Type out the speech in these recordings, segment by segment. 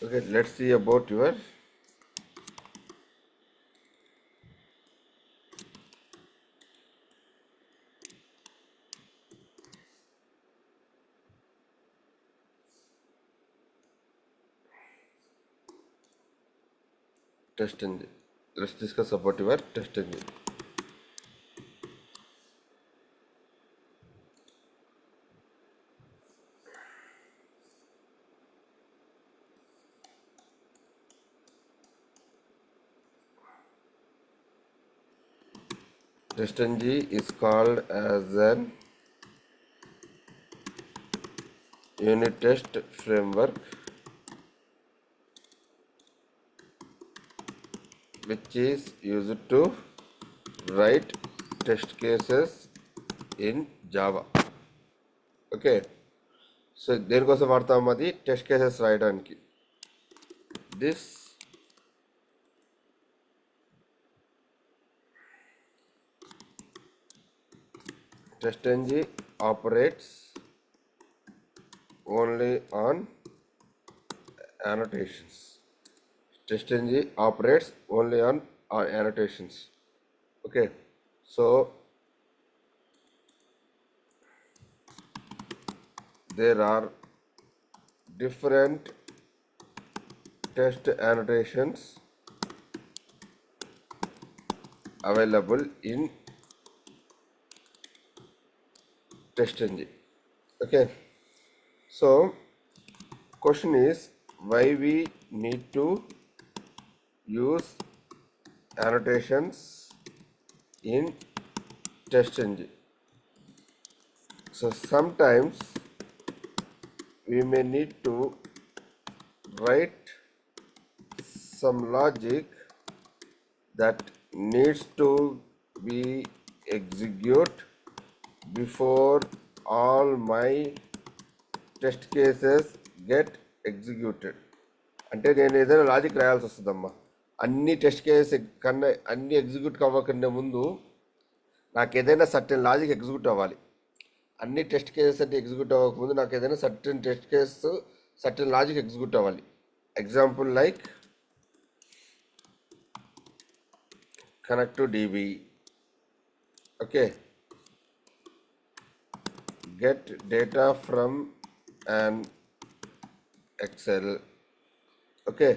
Okay, let's see about your test engine. Let's discuss about your test engine. Test engine is called as an unit test framework which is used to write test cases in Java. Okay, so దేనికోసం వాడతాం అది test cases రాయడానికి. This test engine operates only on annotations. Test engine operates only on annotations. Okay, so there are different test annotations available in test engine. Okay, so question is why we need to use annotations in test engine. So sometimes we may need to write some logic that needs to be execute before all my test cases get executed. అంటే నేను ఏదైనా logic రాయాల్సి వస్తుందమ్మా. అన్ని test cases కన్నా అన్ని execute అవ్వకుండా ముందు నాకు ఏదైనా సర్టెన్ లాజిక్ ఎగ్జిక్యూట్ అవ్వాలి. అన్ని టెస్ట్ కేసెస్ అంటే ఎగ్జిక్యూట్ అవ్వకముందు నాకు ఏదైనా certain test cases certain logic execute అవ్వాలి. Example like connect to DB, okay, get data from an Excel, okay,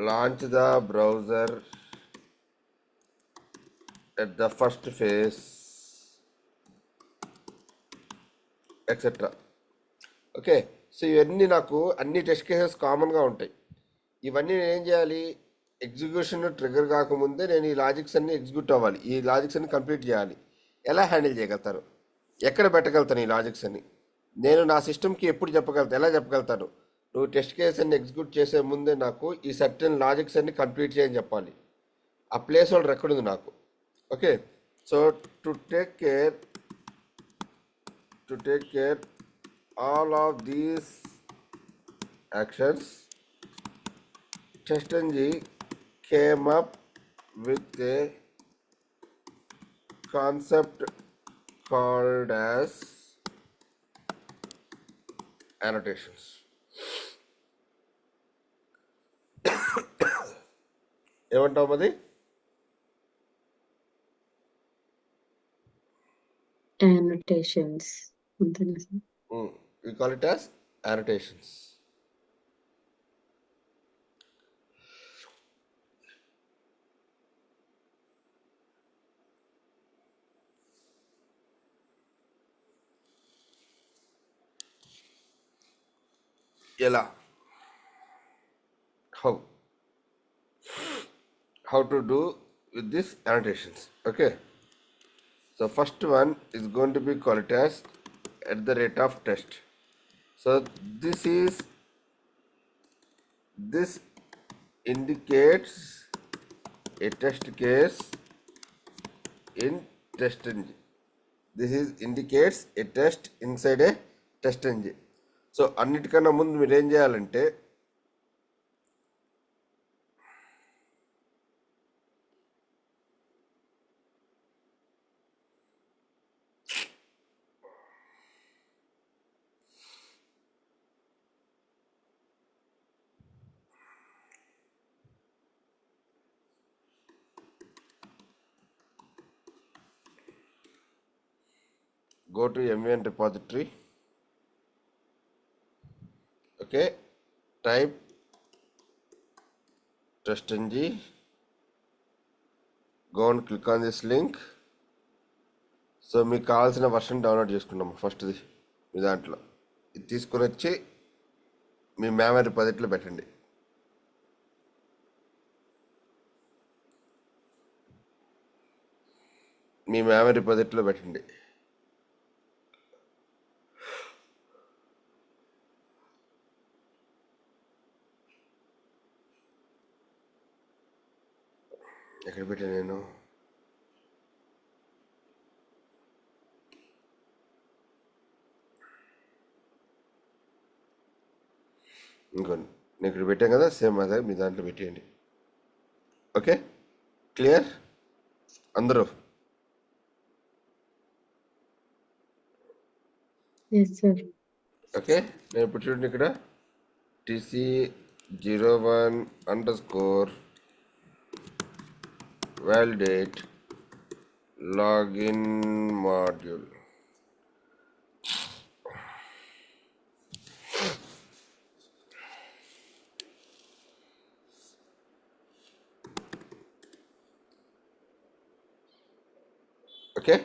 launch the browser at the first phase, etc. Okay, so ఇవన్నీ నాకు అన్ని test cases కామన్గా ఉంటాయి. ఇవన్నీ నేను ఏం చేయాలి, ఎగ్జిక్యూషన్ ట్రిగర్ కాకముందే నేను ఈ లాజిక్స్ అన్ని ఎగ్జిక్యూట్ అవ్వాలి, ఈ లాజిక్స్ అన్ని కంప్లీట్ చేయాలి. ఎలా హ్యాండిల్ చేయగలుగుతాను, ఎక్కడ పెట్టగలుగుతాను ఈ లాజిక్స్ అన్ని, నేను నా సిస్టమ్కి ఎప్పుడు చెప్పగలుగుతాను, ఎలా చెప్పగలుగుతాను? నువ్వు టెస్ట్ కేస్ అన్ని ఎగ్జిక్యూట్ చేసే ముందే నాకు ఈ సర్టెన్ లాజిక్స్ అన్ని కంప్లీట్ చేయని చెప్పాలి. ఆ ప్లేస్ హోల్డర్ ఎక్కడుంది నాకు. Okay, so to take care all of these actions, TestNG came up with a concept called as annotations. ఏమంటాం అది? Annotations. We call it as annotations. ఎలా, how to do with these annotations. Okay, so first one is going to be called as at the rate of test. So this indicates a test case in test engine. This is indicates a test inside a test engine. So అన్నిటికన్నా ముందు మీరు ఏం చేయాలంటే go to MVN repository. Okay, type testng, go and click on this link. So మీకు కావాల్సిన version download చేసుకున్నాము ఫస్ట్ది మీ దాంట్లో. ఇది తీసుకొని వచ్చి మీ మెమరీ రిపాజిటరీలో పెట్టండి. మీ మెమరీ రిపాజిటరీలో పెట్టండి. ఎక్కడ పెట్టాను నేను? ఇంకోండి, నేను ఇక్కడ పెట్టాను కదా, సేమ్ అదే మీ దాంట్లో పెట్టేయండి. ఓకే, క్లియర్ అందరూ? Yes, sir. ఓకే, నేను ఇప్పుడు చూడండి ఇక్కడ TC01_ validate login module. Okay,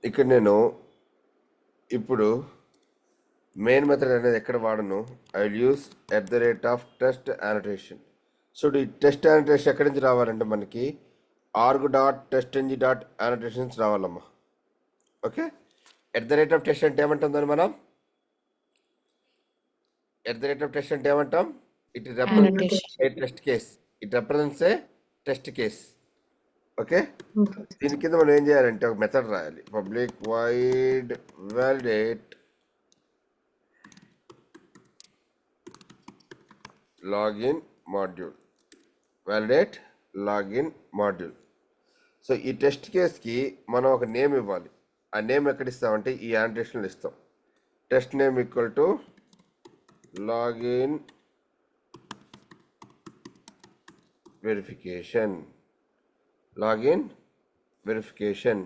ఇక్కడ నేను ఇప్పుడు మెయిన్ మెథడ్ అనేది ఎక్కడ వాడను, I will use @test annotation. So ఈ టెస్ట్ annotation ఎక్కడి నుంచి రావాలంటే మనకి org.testng.annotations రావాలమ్మా. ఓకే, @test అంటే ఏమంటుందని మనం @test అంటే ఏమంటాం? It represents A test case. It represents A test case. Okay, Okay. దీని కింద మనం ఏం చేయాలంటే ఒక మెథడ్ రాయాలి, public void validate login module. Validate login module. So ఈ టెస్ట్ కేస్కి మనం ఒక నేమ్ ఇవ్వాలి. ఆ నేమ్ ఎక్కడ ఇస్తామంటే ఈ annotationలో ఇస్తాం. Test name equal to login verification. Login verification.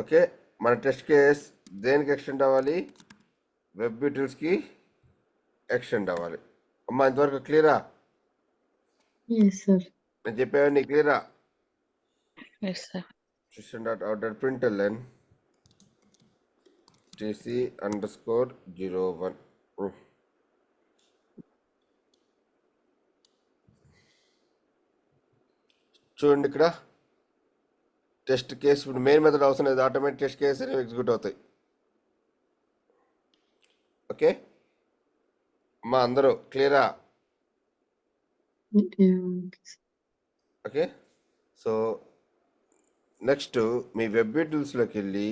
Okay, మన టెస్ట్ కేస్ దేనికి ఎక్స్టెండ్ అవ్వాలి? వెబ్ విటల్స్కి ఎక్స్టెండ్ అవ్వాలి. అమ్మా, ఇంతవరకు క్లియరా? Yes, sir. నేను చెప్పేవన్నీ క్లియరా? Yes, sir. system.out.println TC_01. చూడండి ఇక్కడ టెస్ట్ కేసు ఇప్పుడు మెయిన్ మెథడ్ అవసరం లేదు, ఆటోమేటిక్ టెస్ట్ కేసు అనేవి ఎగ్జిక్యూట్ అవుతాయి. ఓకే మా అందరూ క్లియరా? Yeah. ఓకే, సో నెక్స్ట్ మీ వెబ్ విటల్స్లోకి వెళ్ళి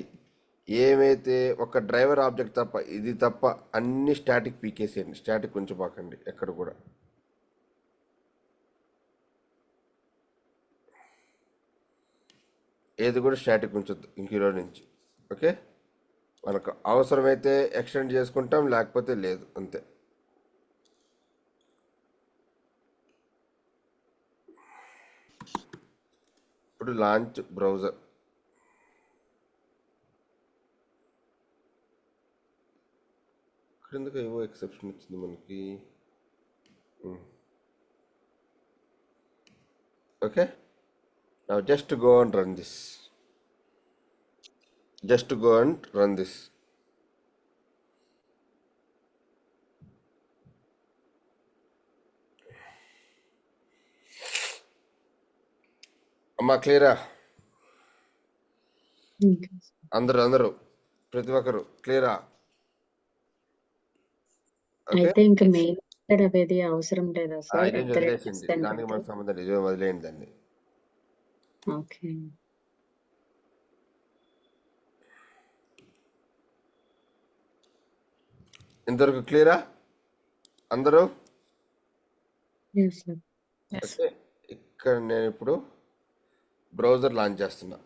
ఏమైతే ఒక డ్రైవర్ ఆబ్జెక్ట్ తప్ప, ఇది తప్ప అన్ని స్టాటిక్ పీకేసేయండి. స్టాటిక్ ఉంచిపోకండి ఎక్కడ కూడా. ఏది కూడా స్టాటిక్ ఉంచొద్దు ఇంక ఈరోజు నుంచి. ఓకే, మనకు అవసరమైతే ఎక్స్టెండ్ చేసుకుంటాం, లేకపోతే లేదు, అంతే. ఇప్పుడు లాంచ్ బ్రౌజర్. క్రిందకు ఏవో ఎక్సెప్షన్ వచ్చింది మనకి. Okay, now just go and run this. Just go and run this. అమ్మా క్లియరా? Okay. అందరూ ప్రతి ఒక్కరు క్లియరా? ఓకే, అయితే ఇంకా మెయిన్ అనేది అవసరం లేదా సార్? ఇదేం వదిలేసింది, దానికి మనకు సంబంధం లేదు, ఇదే వదిలేయండి దాన్ని. ఓకే. ఇంతవరకు క్లియరా అందరూ? Yes, sir. Yes. ఓకే, ఇక్కడ నేను ఇప్పుడు బ్రౌజర్ లాంచ్ చేస్తున్నా.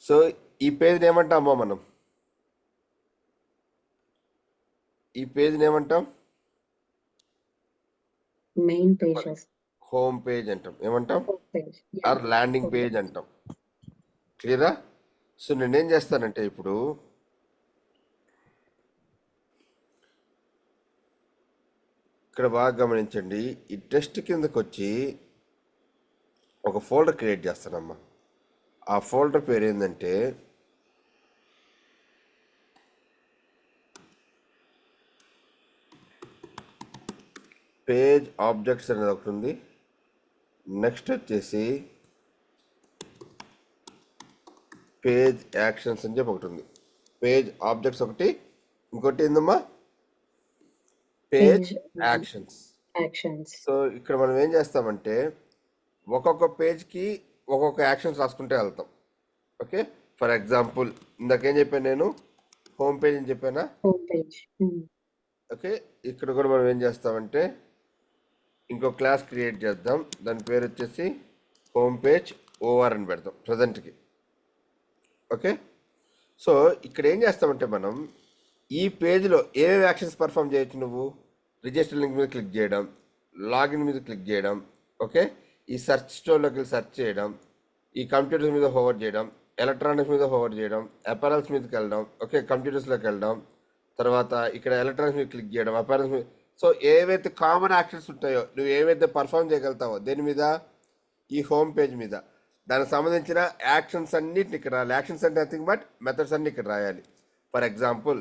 సో ఈ పేజ్ని ఏమంటామో మనం ఈ పేజ్ని ఏమంటాం? Main pages. హోమ్ పేజ్ అంటాం. ఏమంటాం? Home page. Or landing page అంటాం. క్లియరా? సో నేనేం చేస్తానంటే ఇప్పుడు ఇక్కడ బాగా గమనించండి. ఈ టెస్ట్ కిందకు వచ్చి ఒక ఫోల్డర్ క్రియేట్ చేస్తానమ్మా. ఆ ఫోల్డర్ పేరు ఏంటంటే పేజ్ ఆబ్జెక్ట్స్ అనేది ఒకటి ఉంది. నెక్స్ట్ వచ్చేసి పేజ్ యాక్షన్స్ అని చెప్పి ఒకటి ఉంది. పేజ్ ఆబ్జెక్ట్స్ ఒకటి, ఇంకోటి ఏందమ్మా? Page actions. సో ఇక్కడ మనం ఏం చేస్తామంటే ఒక్కొక్క పేజ్కి ఒక్కొక్క యాక్షన్స్ రాసుకుంటే వెళ్తాం. ఓకే, ఫర్ ఎగ్జాంపుల్ ఇందాకేం చెప్పాను నేను? హోమ్ పేజ్ అని చెప్పానా? Home page. ఓకే, ఇక్కడ కూడా మనం ఏం చేస్తామంటే ఇంకో క్లాస్ క్రియేట్ చేద్దాం. దాని పేరు వచ్చేసి హోమ్ పేజ్ ఓఆర్ అని పెడతాం ప్రజెంట్కి. ఓకే, సో ఇక్కడ ఏం చేస్తామంటే మనం ఈ పేజ్లో ఏమేమి యాక్షన్స్ పర్ఫామ్ చేయొచ్చు? నువ్వు రిజిస్టర్ లింక్ మీద క్లిక్ చేయడం, లాగిన్ మీద క్లిక్ చేయడం, ఓకే, ఈ సెర్చ్ స్టోర్లోకి వెళ్ళి సెర్చ్ చేయడం, ఈ కంప్యూటర్స్ మీద హోవర్ చేయడం, ఎలక్ట్రానిక్స్ మీద హోవర్ చేయడం, అపారల్స్ మీదకి వెళ్ళడం, ఓకే, కంప్యూటర్స్లోకి వెళ్ళడం, తర్వాత ఇక్కడ ఎలక్ట్రానిక్స్ మీద క్లిక్ చేయడం, అపారల్స్ మీద. సో ఏవైతే కామన్ యాక్షన్స్ ఉంటాయో, నువ్వు ఏవైతే పర్ఫామ్ చేయగలుగుతావో దేని మీద? ఈ హోమ్ పేజ్ మీద. దానికి సంబంధించిన యాక్షన్స్ అన్నిటిని ఇక్కడ రాయాలి. యాక్షన్స్ అంటే నథింగ్ బట్ మెథడ్స్ అన్ని ఇక్కడ రాయాలి. ఫర్ ఎగ్జాంపుల్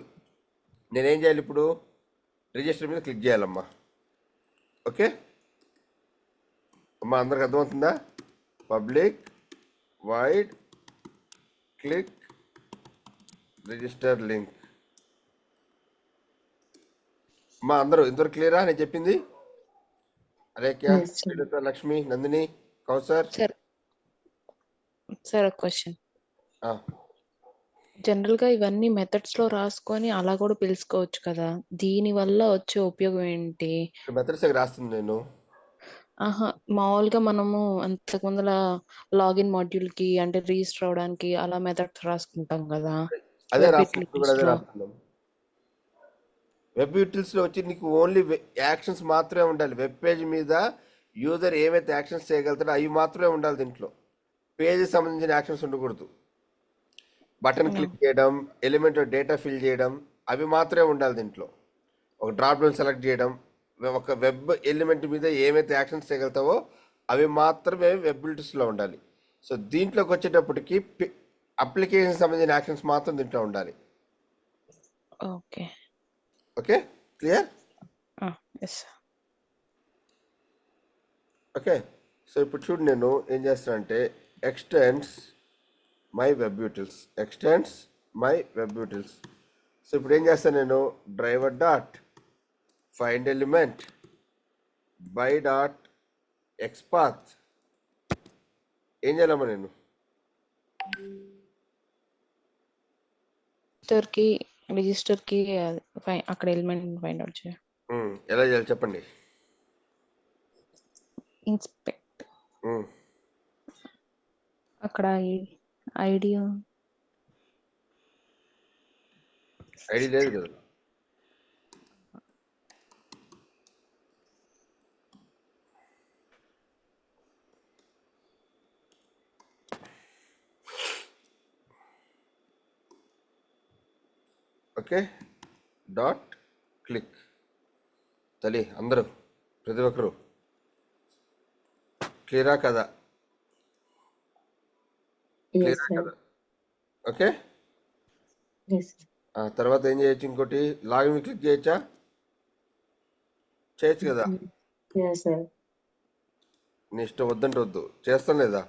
నేనేం చేయాలి? ఇప్పుడు రిజిస్టర్ మీద క్లిక్ చేయాలమ్మా. ఓకే అమ్మా, అందరికి అర్థమవుతుందా? Public wide click register link. అమ్మా అందరూ ఇంతవరకు క్లియరా నేను చెప్పింది? అరేక్యా, లక్ష్మి, నందిని, కౌసర్. సార్ ఒక క్వశ్చన్. జనరల్ గా ఇవన్నీ మెథడ్స్ లో రాసుకొని అలా కూడా పిలుచుకోవచ్చు కదా, దీని వల్ల వచ్చే ఉపయోగం ఏంటి? మెథడ్స్ రాస్తుంది నేను. మామూలుగా మనము అంతకు ముందర లాగిన్ మాడ్యూల్ కి అంటే రిజిస్టర్ అవడానికి అలా మెథడ్స్ రాసుకుంటాం కదా. అదే రాస్తున్నాం. వెబ్ యూటిల్స్ లో వచ్చి నీకు ఓన్లీ యాక్షన్స్ మాత్రమే ఉండాలి. వెబ్ పేజ్ మీద యూజర్ ఏవైతే యాక్షన్స్ చేయగలుగుతాడో అవి మాత్రమే ఉండాలి. దీంట్లో పేజ్ సంబంధించిన యాక్షన్స్ ఉండకూడదు. బటన్ క్లిక్ చేయడం, ఎలిమెంట్ డేటా ఫిల్ చేయడం, అవి మాత్రమే ఉండాలి. దీంట్లో ఒక డ్రాప్ డౌన్ సెలెక్ట్ చేయడం, ఒక వెబ్ ఎలిమెంట్ మీద ఏమైతే యాక్షన్స్ చేయగలుగుతావో అవి మాత్రమే వెబ్ యూటిల్స్లో ఉండాలి. సో దీంట్లోకి వచ్చేటప్పటికి అప్లికేషన్ సంబంధించిన యాక్షన్స్ మాత్రం దీంట్లో ఉండాలి. Okay okay, clear? Okay, so ఇప్పుడు చూడు నేను ఏం చేస్తానంటే extends my web utils. So ఇప్పుడు ఏం చేస్తాను నేను? Driver dot find element by dot XPath. ఏం చేయాలమ్మా నేను? రిజిస్టర్ కి అక్కడ ఎలిమెంట్ ఫైండ్ అవుట్ చేయాలి. ఎలా చేయాలి చెప్పండి? ఇన్స్పెక్ట్, అక్కడ ఐడి లేదు కదా. Okay, dot click. తల్లి అందరూ ప్రతి ఒక్కరు క్లియరా కదా? క్లియరా కదా? ఓకే, తర్వాత ఏం చేయొచ్చు? ఇంకోటి లాగిన్ క్లిక్ చేయొచ్చా? చేయొచ్చు కదా? నీ ఇష్టం, వద్దంటే వద్దు. చేస్తాను లేదా?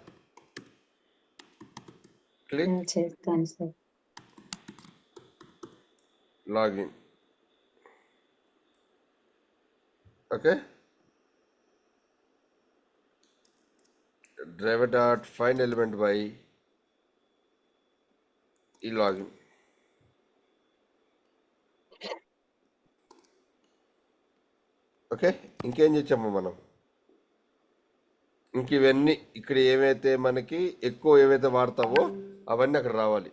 క్లిక్ చేస్తాను sir. Login. Okay, driver dot find element by ఈ లాగిన్. ఓకే, ఇంకేం చేసాము మనం? ఇంక ఇవన్నీ ఇక్కడ ఏవైతే మనకి ఎక్కువ ఏవైతే వాడతావో అవన్నీ అక్కడ రావాలి.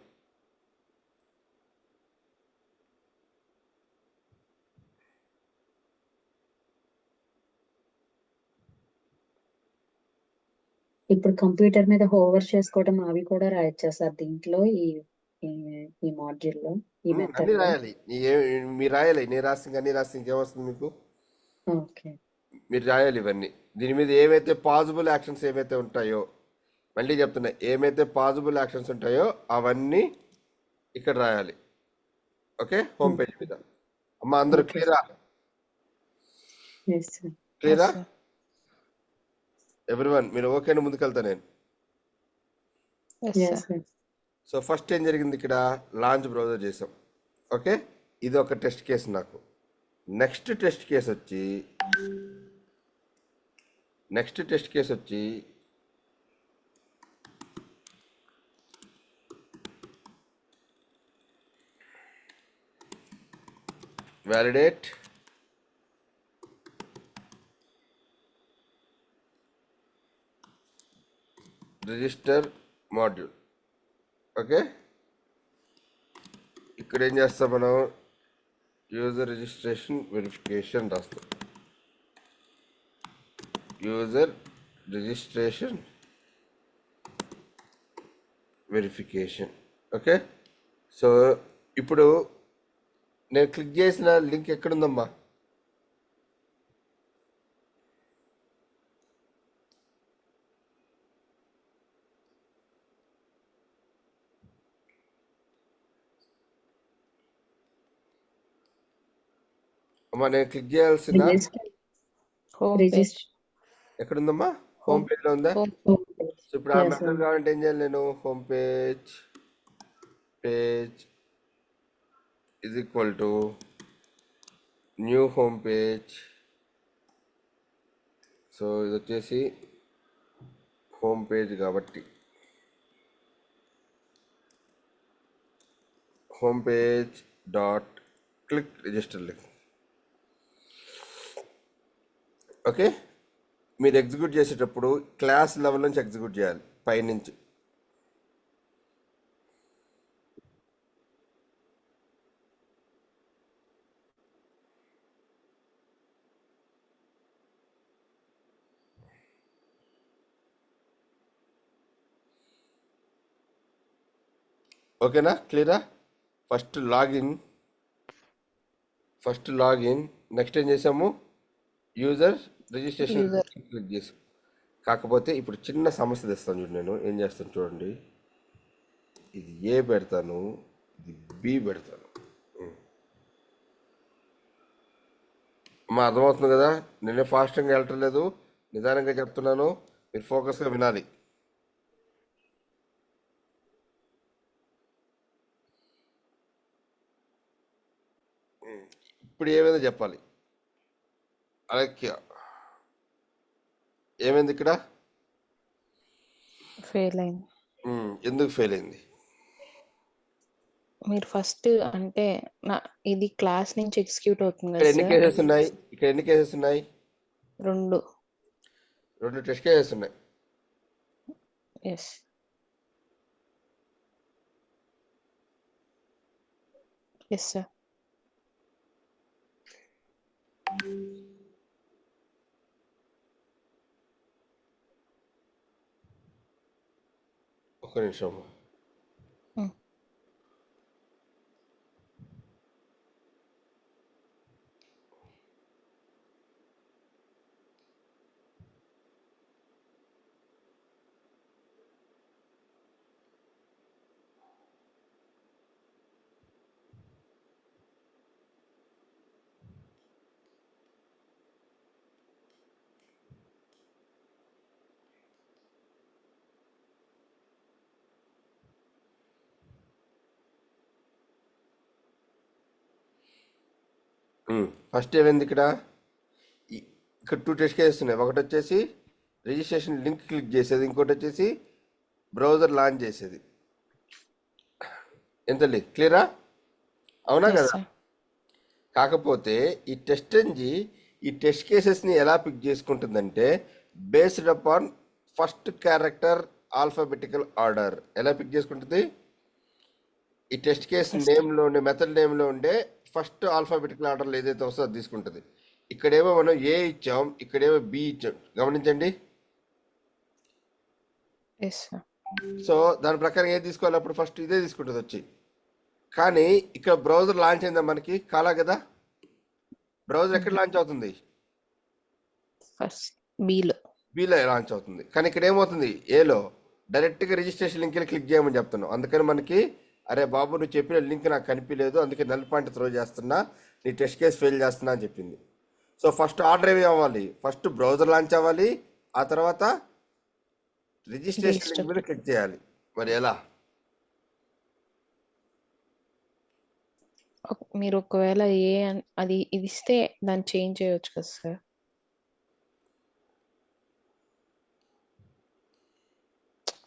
ఇప్పుడు కంప్యూటర్ మీద హోవర్ చేసుకోవడం అవి కూడా రాయొచ్చా సార్ దీంట్లో ఈ మాడ్యూల్ లో ఈ మెథడ్ అన్ని లో? రాయాలి. మీరు రాయాలి. నేను రాసి అన్ని రాసి ఇంకేమొస్తుంది మీకు? ఓకే. మీరు రాయాలి ఇవన్నీ. దీని మీద ఏవైతే పాజిబుల్ యాక్షన్స్ ఏవైతే ఉంటాయో, మళ్ళీ చెప్తున్నా, ఏమైతే పాజిబుల్ యాక్షన్స్ ఉంటాయో అవన్నీ ఇక్కడ రాయాలి. ఓకే, హోమ్ పేజ్ మీద. అమ్మ అందరూ ఓకే క్లియరా? Yes sir. క్లియరా sir. ఎవ్రీవన్? మీరు ఓకేనా? ముందుకెళ్తా నేను. Yes, yes sir. Sir. So first ఏం జరిగింది ఇక్కడ? లాంచ్ బ్రౌజర్ చేసాం. ఓకే, ఇది ఒక టెస్ట్ కేసు నాకు. నెక్స్ట్ టెస్ట్ కేసు వచ్చి validate రిజిస్టర్ మాడ్యూల్. ఓకే, ఇక్కడ ఏం చేస్తాం మనం? యూజర్ రిజిస్ట్రేషన్ వెరిఫికేషన్ రాస్తాం. User registration verification. Okay, so ఇప్పుడు నేను క్లిక్ చేసిన లింక్ ఎక్కడుందమ్మా? అమ్మా నేను క్లిక్ చేయాల్సిన Home page. రిజిస్టర్ ఎక్కడుందమ్మా? హోమ్ పేజ్లో ఉందా? Home. సో ఇప్పుడు ఆ Yes, మెథడ్ sir. కావాలంటే ఏం చేయాలి నేను? Home page is equal to new home page. So ఇది వచ్చేసి హోమ్ పేజ్ కాబట్టి home page dot click register link. Okay, మీరు ఎగ్జిక్యూట్ చేసేటప్పుడు క్లాస్ లెవెల్ నుంచి ఎగ్జిక్యూట్ చేయాలి, పైనుంచి. ఓకేనా? క్లియరా? First login. నెక్స్ట్ ఏం చేసాము? User registration User. క్లిక్ చేసాం. కాకపోతే ఇప్పుడు చిన్న సమస్య తెస్తాను చూడు. నేను ఏం చేస్తాను చూడండి. ఇది ఏ పెడతాను, ఇది బి పెడతాను. మా అర్థమవుతుంది కదా? నేనే ఫాస్ట్గా వెళ్ళటం లేదు, నిదానంగా చెప్తున్నాను. మీరు ఫోకస్గా వినాలి. ఇప్పుడు ఏమైందో చెప్పాలి. అలక్య ఏమైంది ఇక్కడ? Fail అయింది. ఎందుకు ఫెయిల్ అయింది? మీరు ఫస్ట్ అంటే ఇది క్లాస్ నుంచి ఎగ్జిక్యూట్ అవుతుంది ఇక్కడ కదా ఎన్ని సార్? కేసెస్ ఉన్నాయి? ఇక్కడ ఎన్ని కేసెస్ ఉన్నాయి? 2. రెండు టెస్ట్ కేసెస్ ఉన్నాయి. ఎస్. Yes sir. ఒక్క నిమిషం. ఫస్ట్ ఏమైంది ఇక్కడ? ఇక్కడ 2 టెస్ట్ కేసెస్ ఉన్నాయి. ఒకటి వచ్చేసి రిజిస్ట్రేషన్ లింక్ క్లిక్ చేసేది, ఇంకోటి వచ్చేసి బ్రౌజర్ లాంచ్ చేసేది. ఎంతలే క్లియరా? అవునా ఎస్ కదా? సార్. కాకపోతే ఈ టెస్ట్ కేసెస్ని ఎలా పిక్ చేసుకుంటుందంటే based upon first character alphabetical order. ఎలా పిక్ చేసుకుంటుంది? ఈ టెస్ట్ కేస్ నేమ్లో ఉండే మెథడ్ నేమ్లో ఉండే ఫస్ట్ ఆల్ఫాబెటికల్ ఆర్డర్లో ఏదైతే వస్తుందో అది తీసుకుంటుంది. ఇక్కడేమో మనం ఏ ఇచ్చాం, ఇక్కడేమో బి ఇచ్చాం. గమనించండి, ఎస్ సార్. సో దాని ప్రకారం ఏది తీసుకోవాలి, అప్పుడు ఫస్ట్ ఇదే తీసుకుంటుంది వచ్చి. కానీ ఇక్కడ బ్రౌజర్ లాంచ్ అయిందా మనకి, కాలా కదా. బ్రౌజర్ ఎక్కడ లాంచ్ అవుతుంది, ఫస్ట్ బీలో. బీలో లాంచ్ అవుతుంది. కానీ ఇక్కడ ఏమవుతుంది, ఏలో డైరెక్ట్గా రిజిస్ట్రేషన్ లింక్ క్లిక్ చేయమని చెప్తున్నాం. అందుకని మనకి అరే బాబు నువ్వు చెప్పిన లింక్ నాకు కనిపించలేదు, అందుకే నల్ పాయింట్ త్రో చేస్తున్నా, నీ టెస్ట్ కేస్ ఫెయిల్ చేస్తున్నా అని చెప్పింది. సో ఫస్ట్ ఆర్డర్ ఏమి అవ్వాలి, ఫస్ట్ బ్రౌజర్ లాంచ్ అవ్వాలి, ఆ తర్వాత రిజిస్ట్రేషన్ లింక్ మీద క్లిక్ చేయాలి. మరి ఎలా? మీరు ఒకవేళ అది ఇది ఇస్తే దాన్ని చేంజ్ చేయొచ్చు కదా సార్.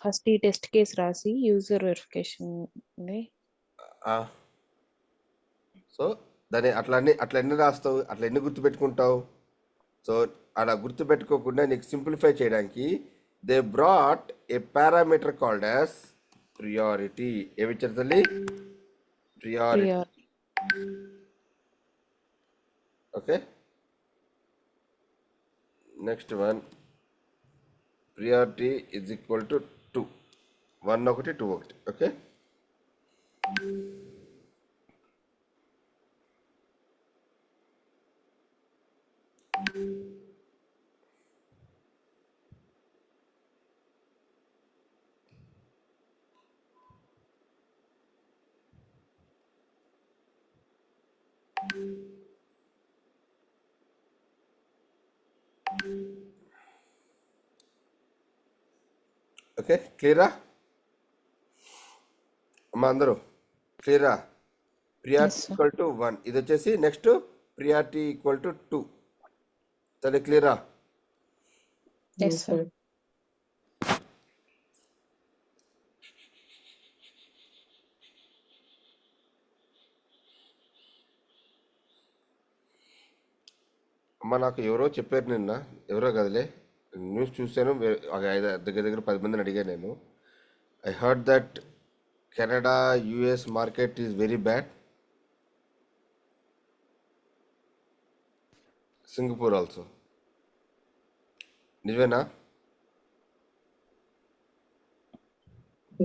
ఫస్ట్ ఈ టెస్ట్ కేస్ రాసి యూజర్ వెరిఫికేషన్. సో దాన్ని అట్లా ఎన్ని రాస్తావు, అట్లా ఎన్ని గుర్తుపెట్టుకుంటావు. సో అలా గుర్తుపెట్టుకోకుండా నీకు సింప్లిఫై చేయడానికి they brought A parameter called as priority. ఏమి ఇచ్చారు తల్లి, priority. Okay, next one, priority is equal to 2, 1 ఒకటి 2 ఒకటి. ఓకే, ఓకే క్లియరా అమ్మా, అందరూ క్లియరా? Priority Yes, sir. Equal to 1, ఇది వచ్చేసి నెక్స్ట్ ప్రియారిటీ ఈక్వల్ టు 2. తల్లి క్లియరా? Yes, sir. అమ్మ నాకు ఎవరో చెప్పారు నిన్న, ఎవరో కదలే, న్యూస్ చూశాను, దగ్గర 10 మందిని అడిగాను నేను. I heard that Canada US market is very bad, Singapore also. నిజమేనా?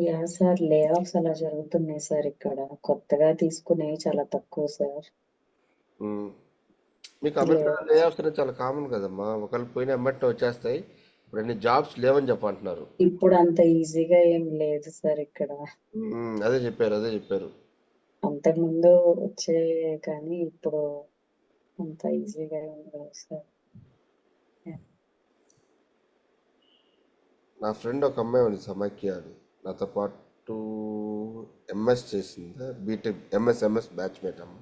యా సార్, లే ఆఫ్స్ అలా జరుగుతున్నాయి సార్. ఇక్కడ కొత్తగా తీసుకునేవి చాలా తక్కువ సార్. మీకు అమెరికా లే ఆఫ్స్ అనేది చాలా కామన్ కదమ్మా, ఒకళ్ళు పోయిన ఎమ్మటినే వచ్చేస్తాయి. ఇప్పుడు అన్ని జాబ్స్ లేవని చెప్పంటున్నారు. ఇప్పుడు అంత ఈజీగా ఏం లేదు సార్ ఇక్కడ. అదే చెప్పారు. అంతకుముందు వచ్చే కానీ ఇప్పుడు అంత ఈజీగా ఏం లేదు సార్. నా ఫ్రెండ్ ఒక అమ్మాయి ఉంది సమైక్య అని, నాతో పాటు ఎంఎస్ చేసింది, బీటెక్ ఎంఎస్ బ్యాచ్మేట్ అమ్మ.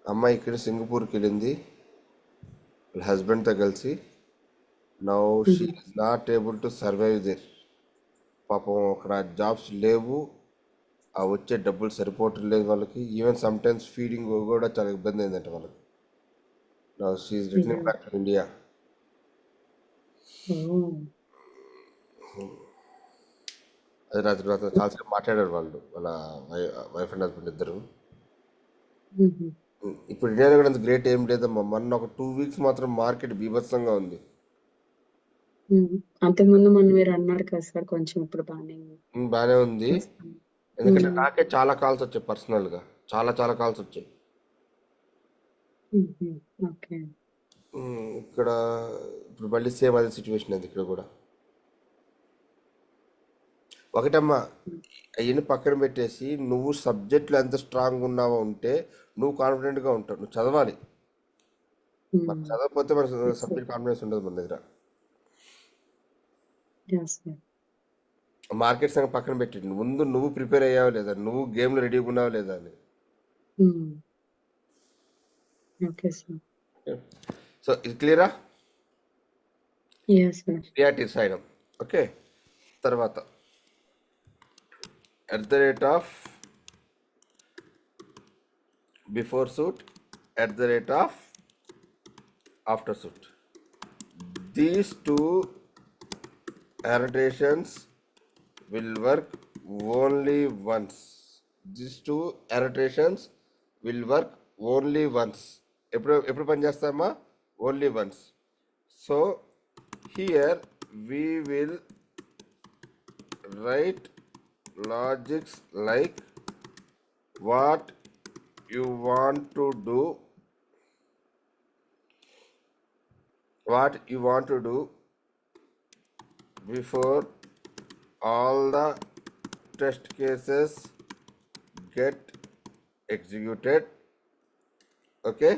అమ్మాయి ఇక్కడ సింగపూర్కి వెళ్ళింది వాళ్ళ హస్బెండ్తో కలిసి. Now she is not able to survive there. పాపం అక్కడ జాబ్స్ లేవు, ఆ వచ్చే డబ్బులు సరిపోవటం లేదు వాళ్ళకి. ఈవెన్ సమ్ టైమ్స్ ఫీడింగ్ కూడా చాలా ఇబ్బంది అయిందంట వాళ్ళకి. Now she is returning back to India. అది రాత్రి చాలాసేపు మాట్లాడారు వాళ్ళు, వాళ్ళ వైఫ్ అండ్ హస్బెండ్ ఇద్దరు. ఇప్పుడు ఇండియాలో కూడా అంత గ్రేట్ ఏం లేదమ్మా. మొన్న ఒక 2 వీక్స్ మాత్రం మార్కెట్ బీభత్సంగా ఉంది. అంతకుముందు మీరు అన్నారు కదా సార్, కొంచెం ఇప్పుడు బాగానే ఉంది. ఎందుకంటే నాకే చాలా కాల్స్ వచ్చాయి పర్సనల్గా, చాలా కాల్స్ వచ్చాయి. ఓకే. ఇక్కడ ఇప్పుడు మళ్ళీ సేమ్ అదే సిచ్యువేషన్ అది ఇక్కడ కూడా. ఒకటమ్మా, అవన్నీ పక్కన పెట్టేసి నువ్వు సబ్జెక్ట్లో ఎంత స్ట్రాంగ్ ఉన్నావో ఉంటే నువ్వు కాన్ఫిడెంట్గా ఉంటావు. నువ్వు చదవాలి, మనం చదవకపోతే మన సబ్జెక్ట్ కాన్ఫిడెన్స్ ఉండదు మన దగ్గర. మార్కెట్ సంగతి పక్కన పెట్టి ముందు నువ్వు ప్రిపేర్ అయ్యావా లేదా, నువ్వు గేమ్లో రెడీగా ఉన్నావా లేదా అని. సో ఇది క్లియరా? Priority side. ఓకే, తర్వాత @ before suit, @ after suit. These 2 annotations will work only once. ఎప్పుడు పని చేస్తామా? Only once. So here we will write logics like what you want to do, before all the test cases get executed. Okay,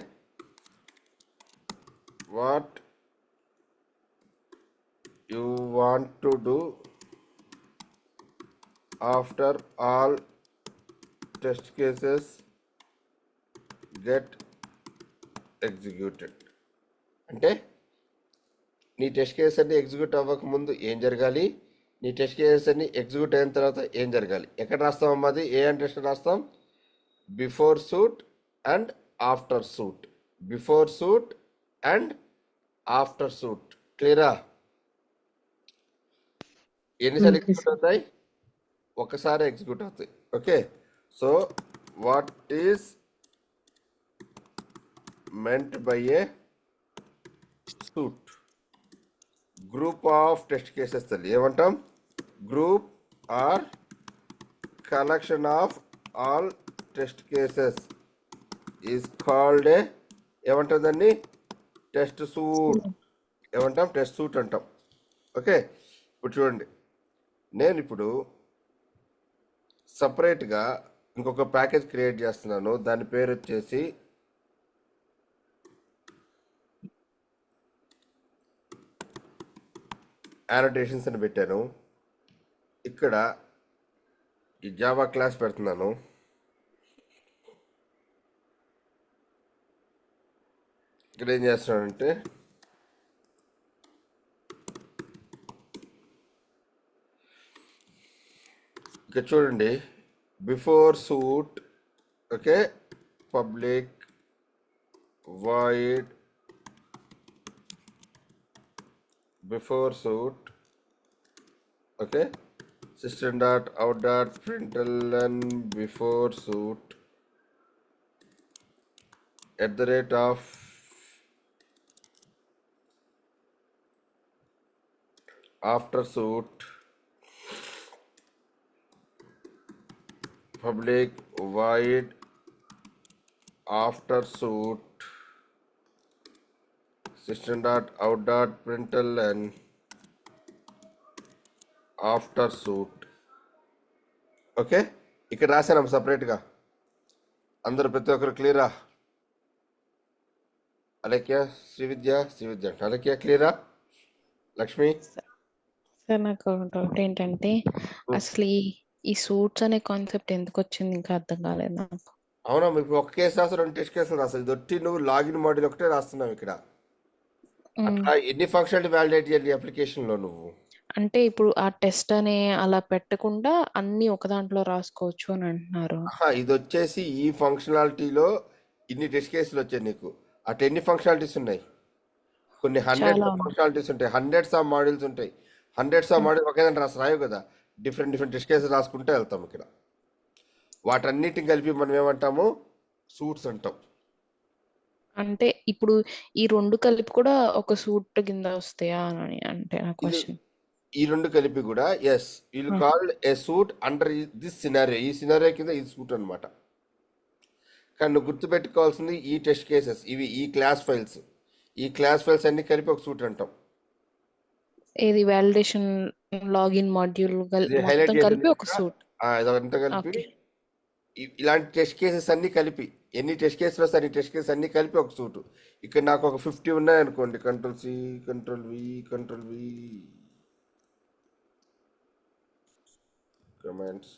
what you want to do after all test cases get executed. అంటే నీ test cases అన్ని execute అవ్వకముందు ఏం జరగాలి, నీ test cases అన్ని execute అయిన తర్వాత ఏం జరగాలి. ఎక్కడ రాస్తాం అమ్మా? అది ఏ అంటే రాస్తాం, before suite and after suite. Before suite and after suite. క్లియరా? ఎన్నిసార్లు ఓకే ఎగ్జిక్యూట్ సార్. అవుతాయి? ఒకసారి ఎగ్జిక్యూట్ అవుతాయి. Okay, so what is meant by a suit? Group of test cases తల్లి ఏమంటాం? Group or collection of all test cases is called a, ఏమంటాం దాన్ని? Test suite. ఏమంటాం? టెస్ట్ సూట్ అంటాం. ఓకే, ఇప్పుడు చూడండి, నేను ఇప్పుడు సపరేట్గా ఇంకొక ప్యాకేజ్ క్రియేట్ చేస్తున్నాను. దాని పేరు వచ్చేసి యానోటేషన్స్ అని పెట్టాను. ఇక్కడ ఈ జావా క్లాస్ పెడుతున్నాను. ఇక్కడ ఏం చేస్తున్నానంటే ఇక్కడ చూడండి, before suit, okay, public void before suit, okay, system dot out dot println before suit at the rate of after suit, public void after suit, system dot out dot println after suit. Okay, ఇక్కడ రాశాను సపరేట్గా. అందరూ ప్రతి ఒక్కరు క్లియరా? అలక్య, శ్రీవిద్య అంటే అలక్య క్లియరా? Lakshmi? Sir నాకు డౌట్ ఏంటంటే అసలు ఈ సూట్స్ అనే కాన్సెప్ట్ ఎందుకు వచ్చింది ఇంకా అర్థం కాలేదు నాకు. అవునా, ఇప్పుడు ఒక కేసు రాసు, 2 టెస్ట్ కేసులు రాస్తావు. ఇది ఒట్టి నువ్వు లాగిన్ మాడ్యూల్ ఒకటే రాస్తున్నావు ఇక్కడ. అట్లా ఎన్ని ఫంక్షనాలిటీ వ్యాలిడేట్ చేయాలి అప్లికేషన్లో నువ్వు? అంటే ఇప్పుడు ఆ టెస్ట్ అనే అలా పెట్టకుండా అన్ని ఒక దాంట్లో రాసుకోవచ్చు అని అంటున్నారు. ఇది వచ్చేసి ఈ ఫంక్షనాలిటీలో ఇన్ని టెస్ట్ కేసులు వచ్చాయి నీకు. అటు ఎన్ని ఫంక్షనాలిటీస్ ఉన్నాయి? కొన్ని హండ్రెడ్స్ ఆఫ్ ఫంక్షనాలిటీస్ ఉంటాయి, హండ్రెడ్స్ ఆఫ్ మాడ్యూల్స్ ఉంటాయి. హండ్రెడ్స్ ఆఫ్ మాడ్యూల్ ఒకే దాంట్లో రాయవు కదా, డిఫరెంట్ టెస్ట్ కేసులు రాసుకుంటే వెళ్తాం. ఇక్కడ వాటన్నిటిని కలిపి మనం ఏమంటాము? సూట్స్ అంటాం. అంటే ఇప్పుడు ఈ 2 కలిపి కూడా ఒక సూట్ కింద వస్తాయా అని అంటే నా క్వశ్చన్. ఈ 2 కలిపి కూడా yes, will called a suite under this scenario. ఈ సినారియో కింద ఈ సూట్ అనమాట. కానీ నువ్వు గుర్తుపెట్టుకోవాల్సింది ఈ టెస్ట్ కేసెస్, ఇవి ఈ క్లాస్ ఫైల్స్. ఈ క్లాస్ ఫైల్స్ అన్ని కలిపి ఒక సూట్ అంటాం. ఏది వాలిడేషన్ లాగిన్ మాడ్యూల్ మొత్తం కలిపి ఒక సూట్. ఇదంతా కలిపి ఇలాంటి టెస్ట్ కేసెస్ అన్ని కలిపి, ఎన్ని టెస్ట్ కేసులు వస్తాయి అన్ని టెస్ట్ కేసెస్ అన్ని కలిపి ఒక సూటు. ఇక్కడ నాకు ఒక 50 ఉన్నాయనుకోండి, కంట్రోల్-C, కంట్రోల్-V, కంట్రోల్-V, కమాండ్-C,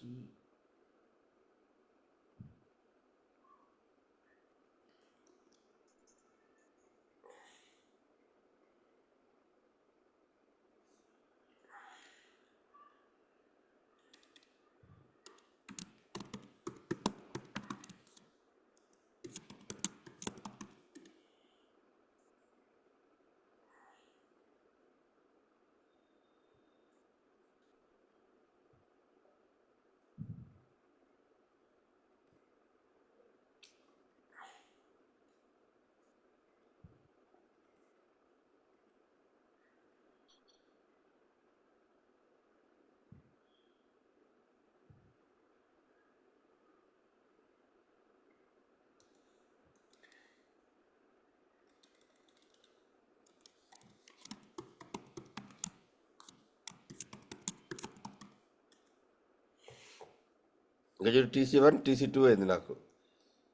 ఇంకా చూడు TC1 TC2 అయింది నాకు.